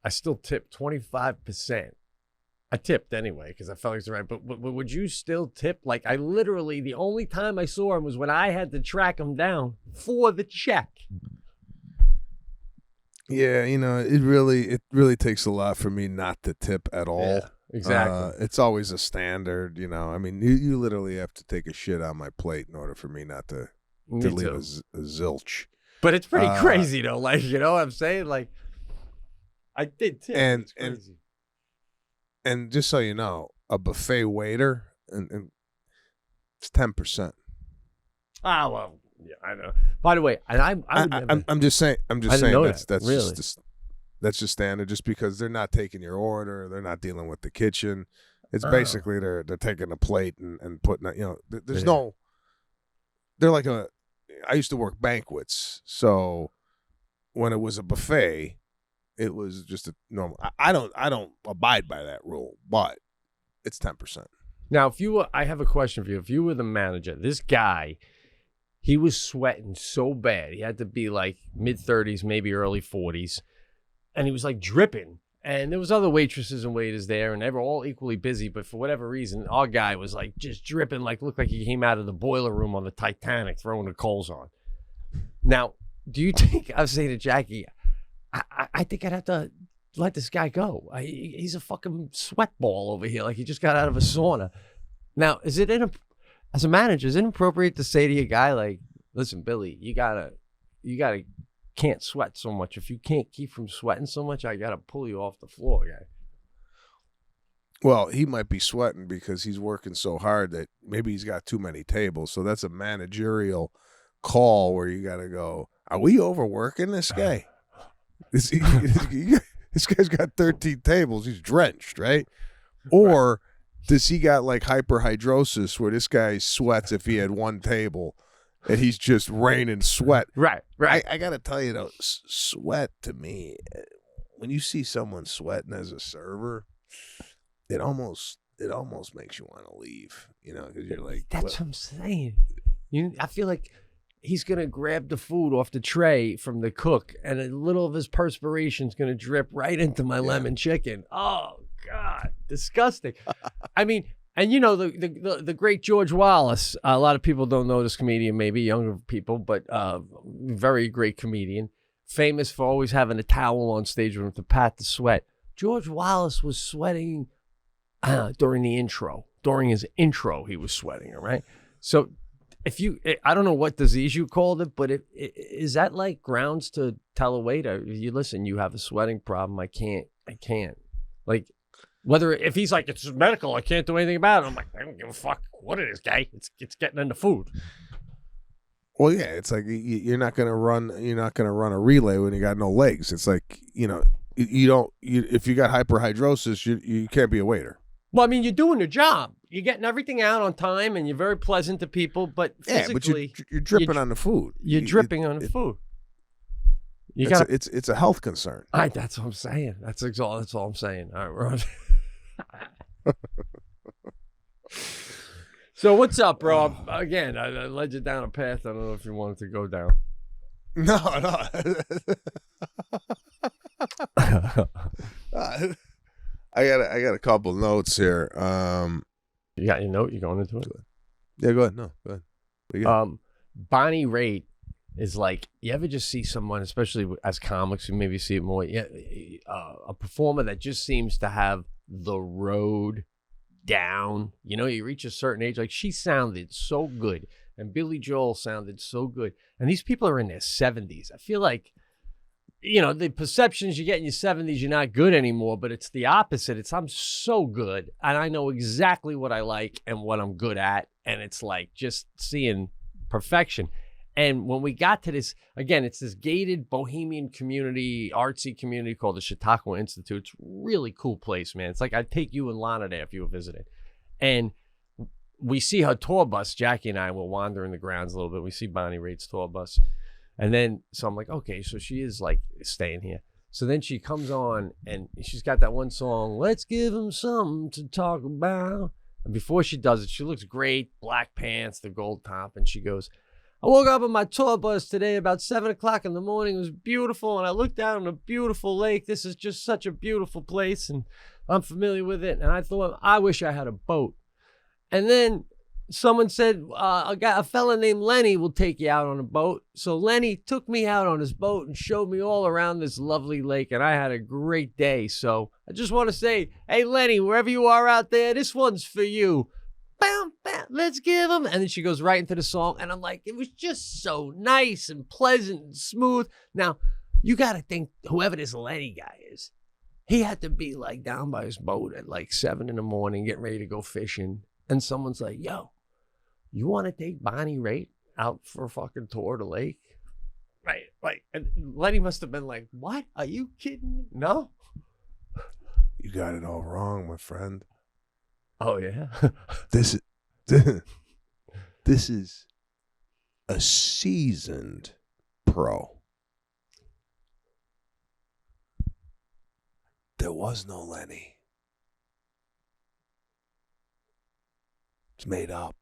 I still tip 25%. I tipped anyway because I felt like it was right. But would you still tip? Like I literally, the only time I saw him was when I had to track him down for the check. Yeah, it really takes a lot for me not to tip at all. Yeah, exactly. It's always a standard, I mean, you literally have to take a shit on my plate in order for me not to leave a zilch. But it's pretty crazy though. Like, you know what I'm saying? Like I did tip. It's crazy. And just so you know, a buffet waiter, and it's 10%. Ah, well, yeah, I know. By the way, and I'm just saying that's really? that's just standard. Just because they're not taking your order, they're not dealing with the kitchen. It's basically they're taking a plate and putting it. There's no. They're like I used to work banquets, so when it was a buffet. It was just a normal. I don't abide by that rule, but it's 10%. Now, I have a question for you. If you were the manager, this guy, he was sweating so bad. He had to be like mid-30s, maybe early 40s, and he was like dripping. And there was other waitresses and waiters there, and they were all equally busy. But for whatever reason, our guy was like just dripping, like looked like he came out of the boiler room on the Titanic, throwing the coals on. Now, do you think? I was saying to Jackie. I think I'd have to let this guy go. He's a fucking sweat ball over here. Like he just got out of a sauna. Now, as a manager, is it appropriate to say to your guy, like, listen, Billy, you gotta can't sweat so much. If you can't keep from sweating so much, I gotta pull you off the floor, guy. Well, he might be sweating because he's working so hard that maybe he's got too many tables. So that's a managerial call where you got to go, are we overworking this guy? This guy's got 13 tables. He's drenched, right? Or does he got like hyperhidrosis where this guy sweats if he had one table and he's just raining sweat? Right. I got to tell you, though, sweat to me, when you see someone sweating as a server, it almost makes you want to leave, because you're like, that's what I'm saying. I feel like he's gonna grab the food off the tray from the cook, and a little of his perspiration's gonna drip right into my lemon chicken. Oh God, disgusting. I mean, and the great George Wallace. A lot of people don't know this comedian, maybe younger people, but very great comedian, famous for always having a towel on stage with him to pat the sweat. George Wallace was sweating. During the intro, during his intro, he was sweating. All right. So I don't know what disease you called it, but is that like grounds to tell a waiter, listen, you have a sweating problem. I can't. Like, if he's like, it's medical, I can't do anything about it. I'm like, I don't give a fuck what it is, guy. It's getting in the food. Well, yeah, it's like you're not gonna run a relay when you got no legs. It's like, if you got hyperhidrosis, you can't be a waiter. Well, I mean, you're doing the job. You're getting everything out on time, and you're very pleasant to people. But physically, but you're dripping on the food. You're dripping on the food. It's a health concern. That's what I'm saying. That's all I'm saying. All right, we're on. So what's up, bro? Again, I led you down a path I don't know if you wanted to go down. No. I got a couple notes here. You got your note? You going into it? Yeah, go ahead. No, go ahead. Bonnie Raitt is like, you ever just see someone, especially as comics, who maybe see it more, a performer that just seems to have the road down. You reach a certain age, like she sounded so good, and Billy Joel sounded so good, and these people are in their 70s. I feel like, the perceptions you get in your 70s, you're not good anymore, but it's the opposite. I'm so good, and I know exactly what I like and what I'm good at, and it's like just seeing perfection. And when we got to this, again, it's this gated bohemian community, artsy community called the Chautauqua Institute. It's a really cool place, man. It's like I'd take you and Lana there if you were visiting. And we see her tour bus. Jackie and I will wander in the grounds a little bit. We see Bonnie Raitt's tour bus. And then, so I'm like, okay, so she is like staying here. So then she comes on and she's got that one song, Let's Give Them Something to Talk About. And before she does it, she looks great, black pants, the gold top. And she goes, I woke up on my tour bus today about 7 o'clock in the morning. It was beautiful. And I looked out on a beautiful lake. This is just such a beautiful place. And I'm familiar with it. And I thought, I wish I had a boat. And then someone said, a fella named Lenny will take you out on a boat. So Lenny took me out on his boat and showed me all around this lovely lake, and I had a great day. So I just want to say, hey, Lenny, wherever you are out there, this one's for you. Bam, bam, let's give him. And then she goes right into the song, and I'm like, it was just so nice and pleasant and smooth. Now, you got to think, whoever this Lenny guy is, he had to be like down by his boat at like 7 in the morning, getting ready to go fishing. And someone's like, yo, you want to take Bonnie Raitt out for a fucking tour of the lake? Right. Like, and Lenny must have been like, what? Are you kidding me? No. You got it all wrong, my friend. Oh, yeah? This is a seasoned pro. There was no Lenny. It's made up.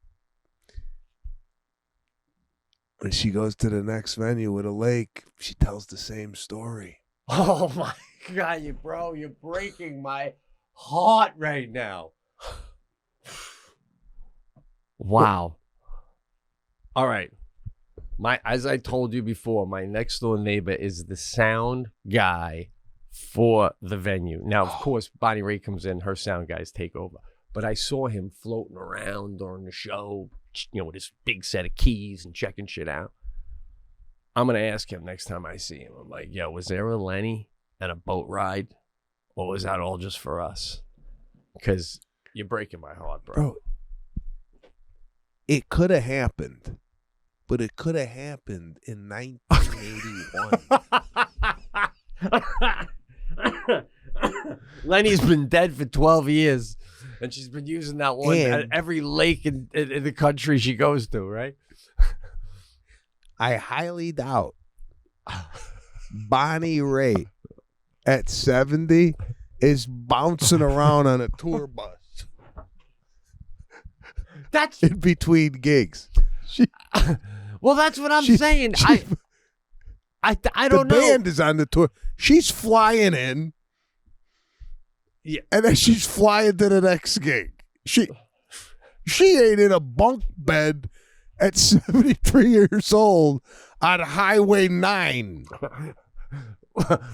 When she goes to the next venue with a lake, she tells the same story. Oh, my God, you're breaking my heart right now. Wow. All right. As I told you before, my next door neighbor is the sound guy for the venue. Now, of course, Bonnie Raitt comes in, her sound guys take over. But I saw him floating around during the show, with his big set of keys and checking shit out. I'm going to ask him next time I see him. I'm like, yo, was there a Lenny and a boat ride? Or was that all just for us? Because you're breaking my heart, bro. It could have happened, but it could have happened in 1981. Lenny's been dead for 12 years, and she's been using that one at every lake in the country she goes to, right? I highly doubt Bonnie Raitt at 70 is bouncing around on a tour bus. That's in between gigs. Well, that's what I'm saying. I don't know. The band is on the tour. She's flying in. Yeah. And then she's flying to the next gig. She ain't in a bunk bed at 73 years old on Highway 9.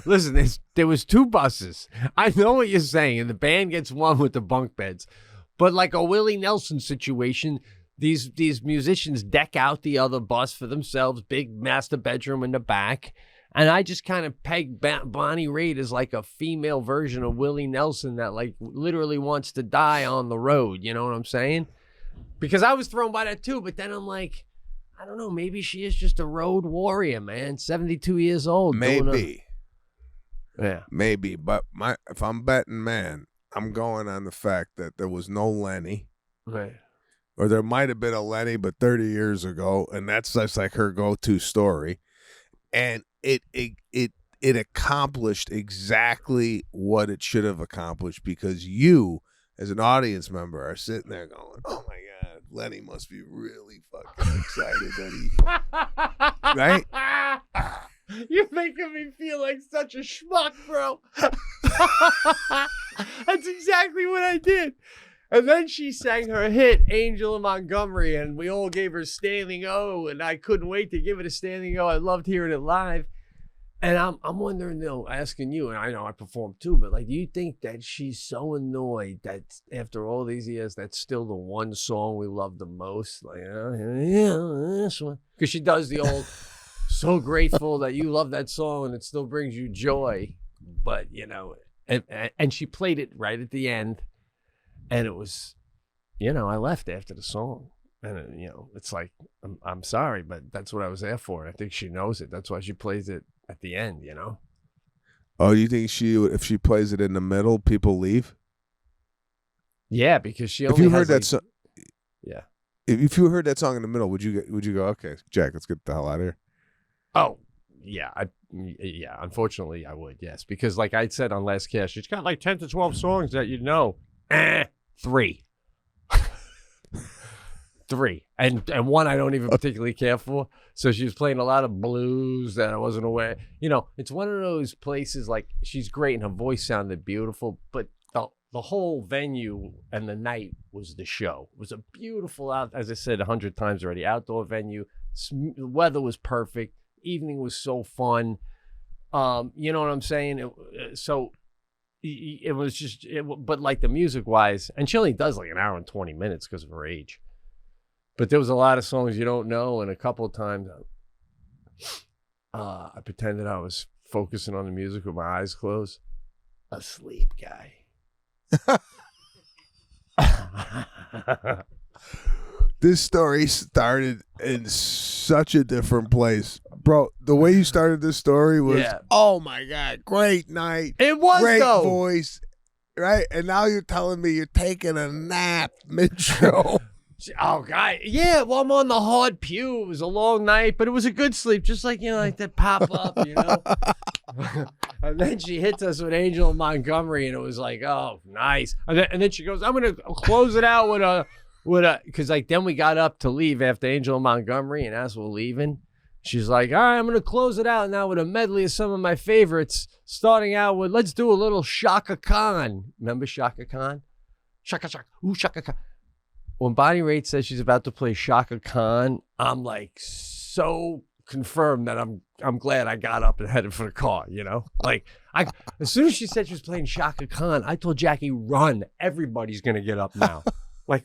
Listen, there was 2 buses. I know what you're saying, and the band gets one with the bunk beds. But like a Willie Nelson situation, these musicians deck out the other bus for themselves, big master bedroom in the back. And I just kind of peg Bonnie Raitt as like a female version of Willie Nelson that like literally wants to die on the road. You know what I'm saying? Because I was thrown by that too. But then I'm like, I don't know. Maybe she is just a road warrior, man. 72 years old. Maybe. Yeah. Maybe. But if I'm betting, man, I'm going on the fact that there was no Lenny. Right. Or there might have been a Lenny, but 30 years ago. And that's just like her go-to story. And it accomplished exactly what it should have accomplished, because you, as an audience member, are sitting there going, oh, my God, Lenny must be really fucking excited that he... Right? You're making me feel like such a schmuck, bro. That's exactly what I did. And then she sang her hit, Angel of Montgomery, and we all gave her standing O, and I couldn't wait to give it a standing O. I loved hearing it live. And I'm wondering, though, asking you, and I know I performed too, but like, do you think that she's so annoyed that after all these years, that's still the one song we love the most? Like, yeah, this one. Because she does the old, so grateful that you love that song and it still brings you joy. But, you know, and she played it right at the end. And it was, you know, I left after the song. And, you know, it's like, I'm sorry, but that's what I was there for. And I think she knows it. That's why she plays it at the end, you know? Oh, you think if she plays it in the middle, people leave? Yeah, because she only if you has heard that song, yeah. If you heard that song in the middle, would you go, okay, Jack, let's get the hell out of here? Oh, yeah. Yeah, unfortunately I would, yes. Because like I said on Last Cast, she's got like 10 to 12 songs that you know. 3. 3. And one I don't even particularly care for. So she was playing a lot of blues that I wasn't aware. You know, it's one of those places, like, she's great and her voice sounded beautiful, but the whole venue and the night was the show. It was a beautiful, as I said 100 times already, outdoor venue. The weather was perfect. Evening was so fun. You know what I'm saying? It was just, but like the music wise, and she only does like an hour and 20 minutes because of her age. But there was a lot of songs you don't know, and a couple of times I pretended I was focusing on the music with my eyes closed. Asleep, guy. This story started in such a different place. Bro, the way you started this story was, oh my God, great night. It was, great though. Voice, right? And now you're telling me you're taking a nap mid-show. Oh, God. Yeah, well, I'm on the hard pew. It was a long night, but it was a good sleep, just like, you know, like that pop up, you know? And then she hits us with Angel of Montgomery, and it was like, oh, nice. And then she goes, I'm going to close it out with a, because like then we got up to leave after Angel of Montgomery, and as we're leaving, she's like, all right, I'm going to close it out now with a medley of some of my favorites, starting out with, let's do a little Shaka Khan. Remember Shaka Khan? Shaka, shaka, ooh, Shaka Khan. When Bonnie Raitt says she's about to play Shaka Khan, I'm like so confirmed that I'm glad I got up and headed for the car, you know? Like, as soon as she said she was playing Shaka Khan, I told Jackie, run. Everybody's going to get up now. Like,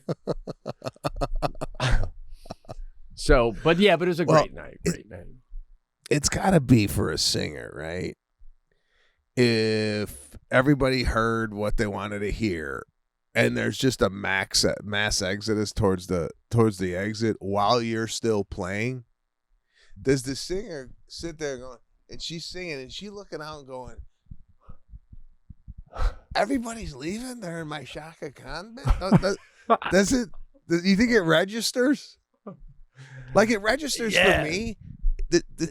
so, but it was a great night. Great night. it's got to be for a singer, right? If everybody heard what they wanted to hear, and there's just a mass exodus towards the exit while you're still playing, does the singer sit there going, and she's singing, and she looking out and going, everybody's leaving? They're in my Shaka Khan bit? Does it? Do you think it registers? Like, it registers for me.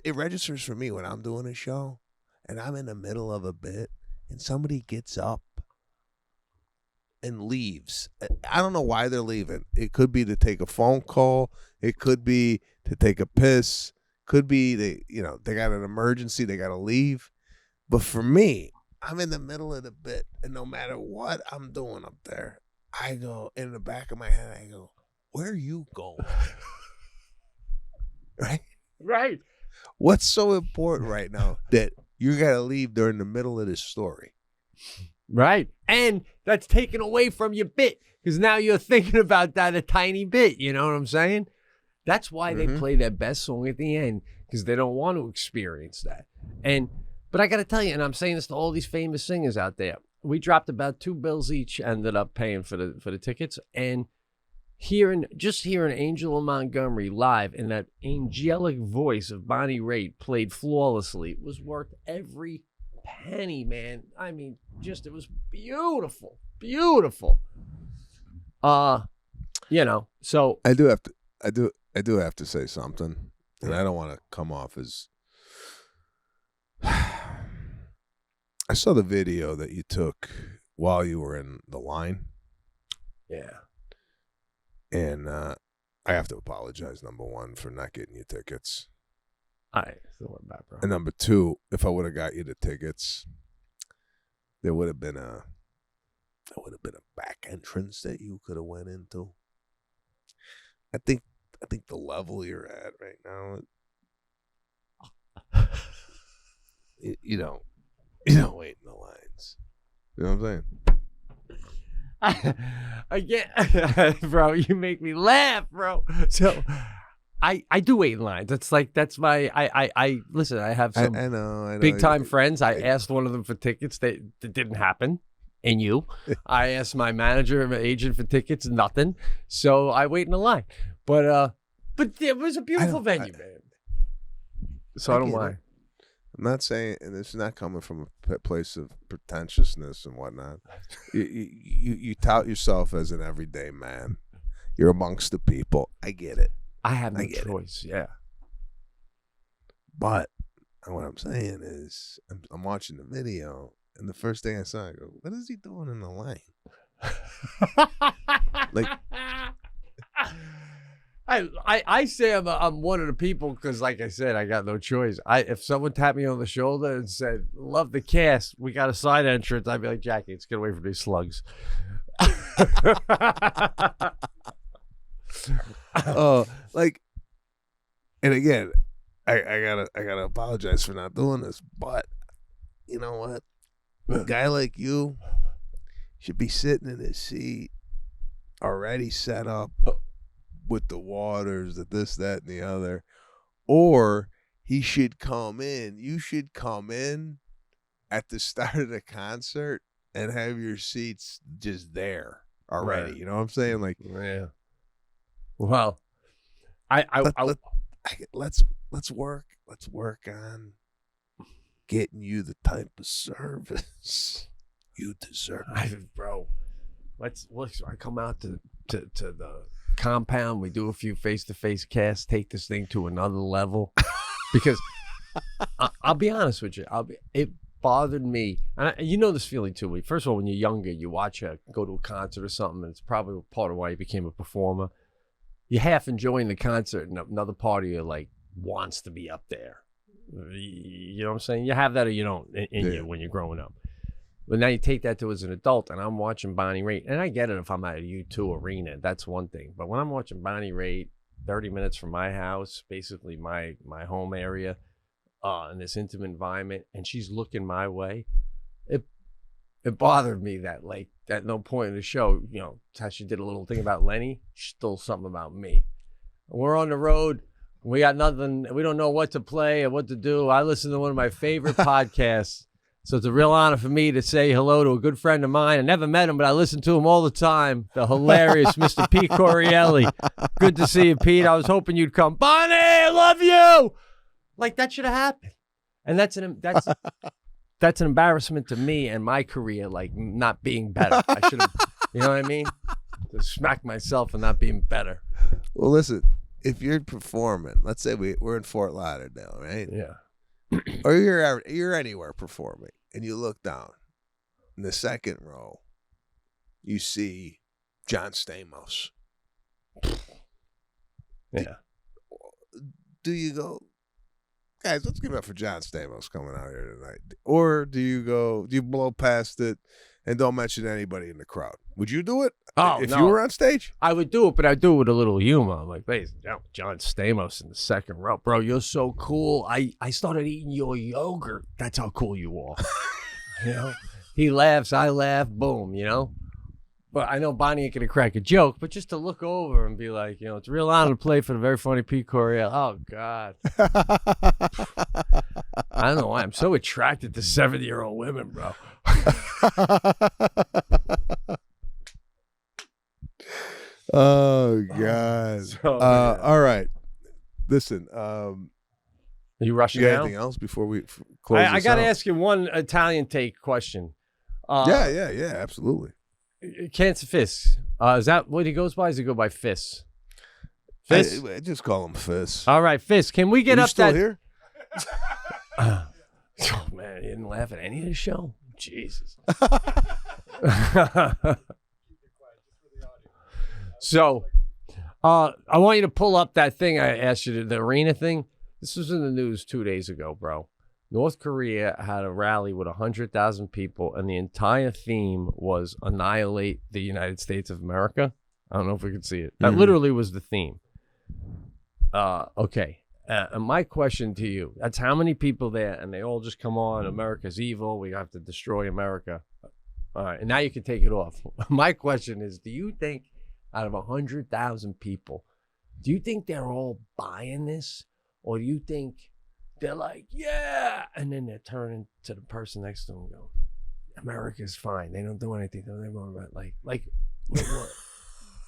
It registers for me when I'm doing a show and I'm in the middle of a bit and somebody gets up and leaves. I don't know why they're leaving. It could be to take a phone call. It could be to take a piss. Could be they got an emergency. They got to leave. But for me, I'm in the middle of the bit, and no matter what I'm doing up there, I go in the back of my head. I go, "Where are you going?" Right. Right. What's so important right now that you got to leave during the middle of this story? Right. And that's taken away from your bit because now you're thinking about that a tiny bit. You know what I'm saying? That's why they play their best song at the end, because they don't want to experience that. But I got to tell you, and I'm saying this to all these famous singers out there, we dropped about $2 each, ended up paying for the tickets, and hearing Angela Montgomery live and that angelic voice of Bonnie Raitt played flawlessly was worth every penny, man. I mean, it was beautiful, beautiful. So I do have to say something, and I don't want to come off as. I saw the video that you took while you were in the line. Yeah. And I have to apologize, number one, for not getting you tickets. I still went back, bro. And number two, if I would have got you the tickets, there would have been a back entrance that you could have went into. I think the level you're at right now, you don't wait in the lines. You know what I'm saying? Again, bro, you make me laugh, bro. So I do wait in lines. That's my I listen, I have some I know big time friends. I asked one of them for tickets. That didn't happen. And you, I asked my manager and my agent for tickets, nothing. So I wait in the line. But it was a beautiful venue, man. So I don't mind. I'm not saying, and this is not coming from a place of pretentiousness and whatnot. You tout yourself as an everyday man. You're amongst the people. I get it. I have no choice. Yeah. But what I'm saying is, I'm watching the video, and the first thing I saw, I go, "What is he doing in the line?" Like, I say I'm one of the people because, like I said, I got no choice. If someone tapped me on the shoulder and said, "Love the cast, we got a side entrance," I'd be like, "Jackie, let's get away from these slugs." Oh, and again, I gotta apologize for not doing this, but you know what? A guy like you should be sitting in his seat, already set up with the waters, the this, that, and the other, or he should come in. You should come in at the start of the concert and have your seats just there already. Right. You know what I'm saying? Like, yeah. Well, let's work on getting you the type of service you deserve, bro. Let's I come out to the compound. We do a few face-to-face casts. Take this thing to another level, because I'll be honest with you. It bothered me, and you know this feeling too. First of all, when you're younger, you go to a concert or something, and it's probably part of why you became a performer. You're half enjoying the concert, and another part of you wants to be up there. You know what I'm saying? You have that or you don't in you when you're growing up. But now you take that to as an adult, and I'm watching Bonnie Raitt, and I get it if I'm at a U2 arena, that's one thing. But when I'm watching Bonnie Raitt 30 minutes from my house, basically my home area, in this intimate environment, and she's looking my way, it bothered me that at no point in the show, how she did a little thing about Lenny, she stole something about me. We're on the road. We got nothing. We don't know what to play or what to do. I listen to one of my favorite podcasts. So it's a real honor for me to say hello to a good friend of mine. I never met him, but I listen to him all the time. The hilarious Mr. Pete Correale. Good to see you, Pete. I was hoping you'd come. Bonnie, I love you. Like, that should have happened. And that's an embarrassment to me and my career, like not being better. I should have, you know what I mean? To smack myself for not being better. Well, listen, if you're performing, let's say we're in Fort Lauderdale, right? Yeah. Or you're anywhere performing, and you look down in the second row, you see John Stamos. Yeah. Do you go, guys, let's give it up for John Stamos coming out here tonight? Or do you blow past it and don't mention anybody in the crowd? Would you do it? Oh, if no. you were on stage? I would do it, but I'd do it with a little humor. I'm like, hey, John Stamos in the second row. Bro, you're so cool. I started eating your yogurt. That's how cool you are. You know? He laughs, I laugh, boom, you know? But I know Bonnie ain't going to crack a joke, but just to look over and be like, you know, it's a real honor to play for the very funny Pete Correale. Oh, God. I don't know why I'm so attracted to 70-year-old women, bro. Oh, God. All right. Listen, Are you rushing you got now? anything else before we close I this got to out? ask you one Italian take question. Yeah, absolutely. Cancer Fist. Is that what he goes by? Does he go by Fist? Fist? I just call him Fist. All right, Fist. Can we get Are you up still that? here? Oh, man, he didn't laugh at any of the show? Jesus. So, I want you to pull up that thing I asked you, the arena thing. This was in the news 2 days ago, bro. North Korea had a rally with 100,000 people, and the entire theme was annihilate the United States of America. I don't know if we can see it. That literally was the theme. Okay. And my question to you, that's how many people there, and they all just come on, America's evil, we have to destroy America. All right, and now you can take it off. My question is, do you think out of 100,000 people, do you think they're all buying this? Or do you think they're like, yeah, and then they're turning to the person next to them and go, America's fine. They don't do anything. They're going about like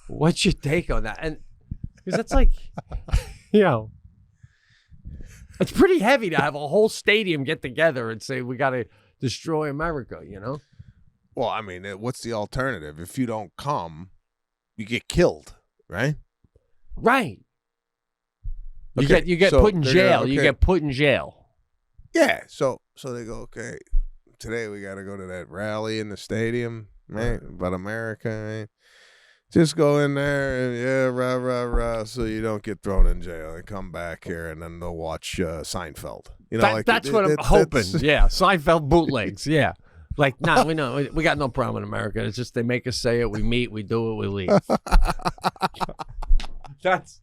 what's your take on that? And because that's like, you know, it's pretty heavy to have a whole stadium get together and say we got to destroy America, you know? Well, I mean, what's the alternative? If you don't you get killed, right? Right. You Okay, get so put in they're jail. gonna- You okay. get put in jail. Yeah, so they go, okay, today we got to go to that rally in the stadium, right? About America, right? Just go in there and yeah, rah, rah, rah, so you don't get thrown in jail and come back here and then they'll watch Seinfeld. You know, That's what I'm hoping. Yeah, Seinfeld bootlegs. Yeah. Like, nah, we know we got no problem in America. It's just they make us say it, we meet, we do it, we leave. That's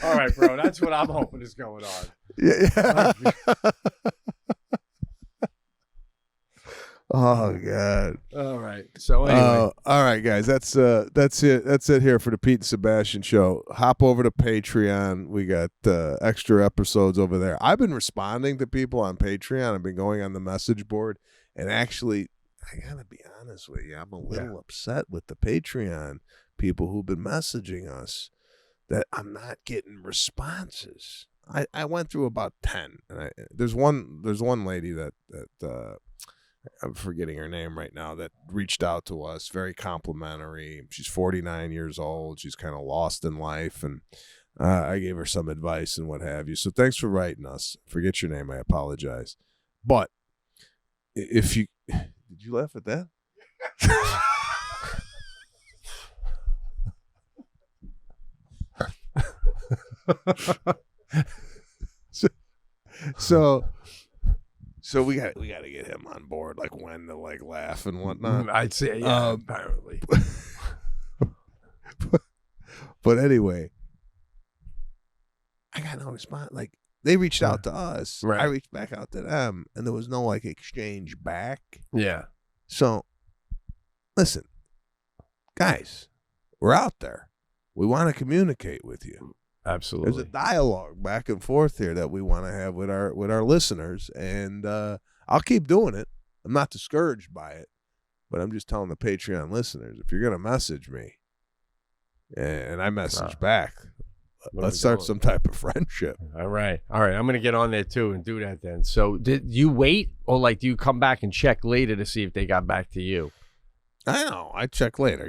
all right, bro. That's what I'm hoping is going on. Yeah. Oh God. All right. So anyway, all right, guys. That's it. That's it here for the Pete and Sebastian show. Hop over to Patreon. We got extra episodes over there. I've been responding to people on Patreon. I've been going on the message board, and actually, I gotta be honest with you. I'm a little upset with the Patreon people who've been messaging us that I'm not getting responses. I went through about 10, and there's one lady that I'm forgetting her name right now, that reached out to us, very complimentary. She's 49 years old. She's kind of lost in life, and I gave her some advice and what have you. So thanks for writing us. Forget your name. I apologize. But if you did you laugh at that? So we got to get him on board, like when to like laugh and whatnot. I'd say apparently. But anyway, I got no response. Like they reached out to us, Right. I reached back out to them, and there was no like exchange back. Yeah. So, listen, guys, we're out there. We want to communicate with you. Absolutely. There's a dialogue back and forth here that we want to have with our listeners, and I'll keep doing it. I'm not discouraged by it, but I'm just telling the Patreon listeners, if you're gonna message me, and I message back, let's start some type of friendship. All right. I'm gonna get on there too and do that then. So, did you wait, or like, do you come back and check later to see if they got back to you? I know. I check later.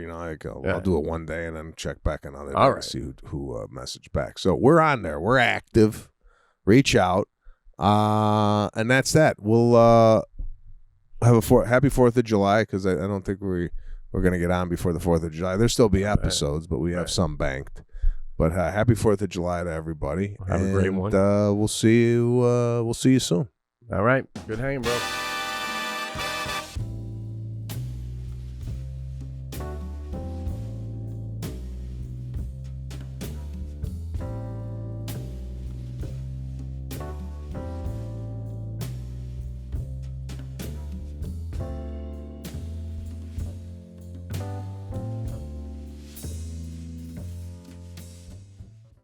I'll do it one day and then check back another day to see who messaged back. So we're on there. We're active. Reach out. And that's that. We'll have a happy 4th of July, because I don't think we're going to get on before the 4th of July. There'll still be episodes, but we have some banked. But happy 4th of July to everybody. Have a great one. We'll see you soon. All right. Good hanging, bro.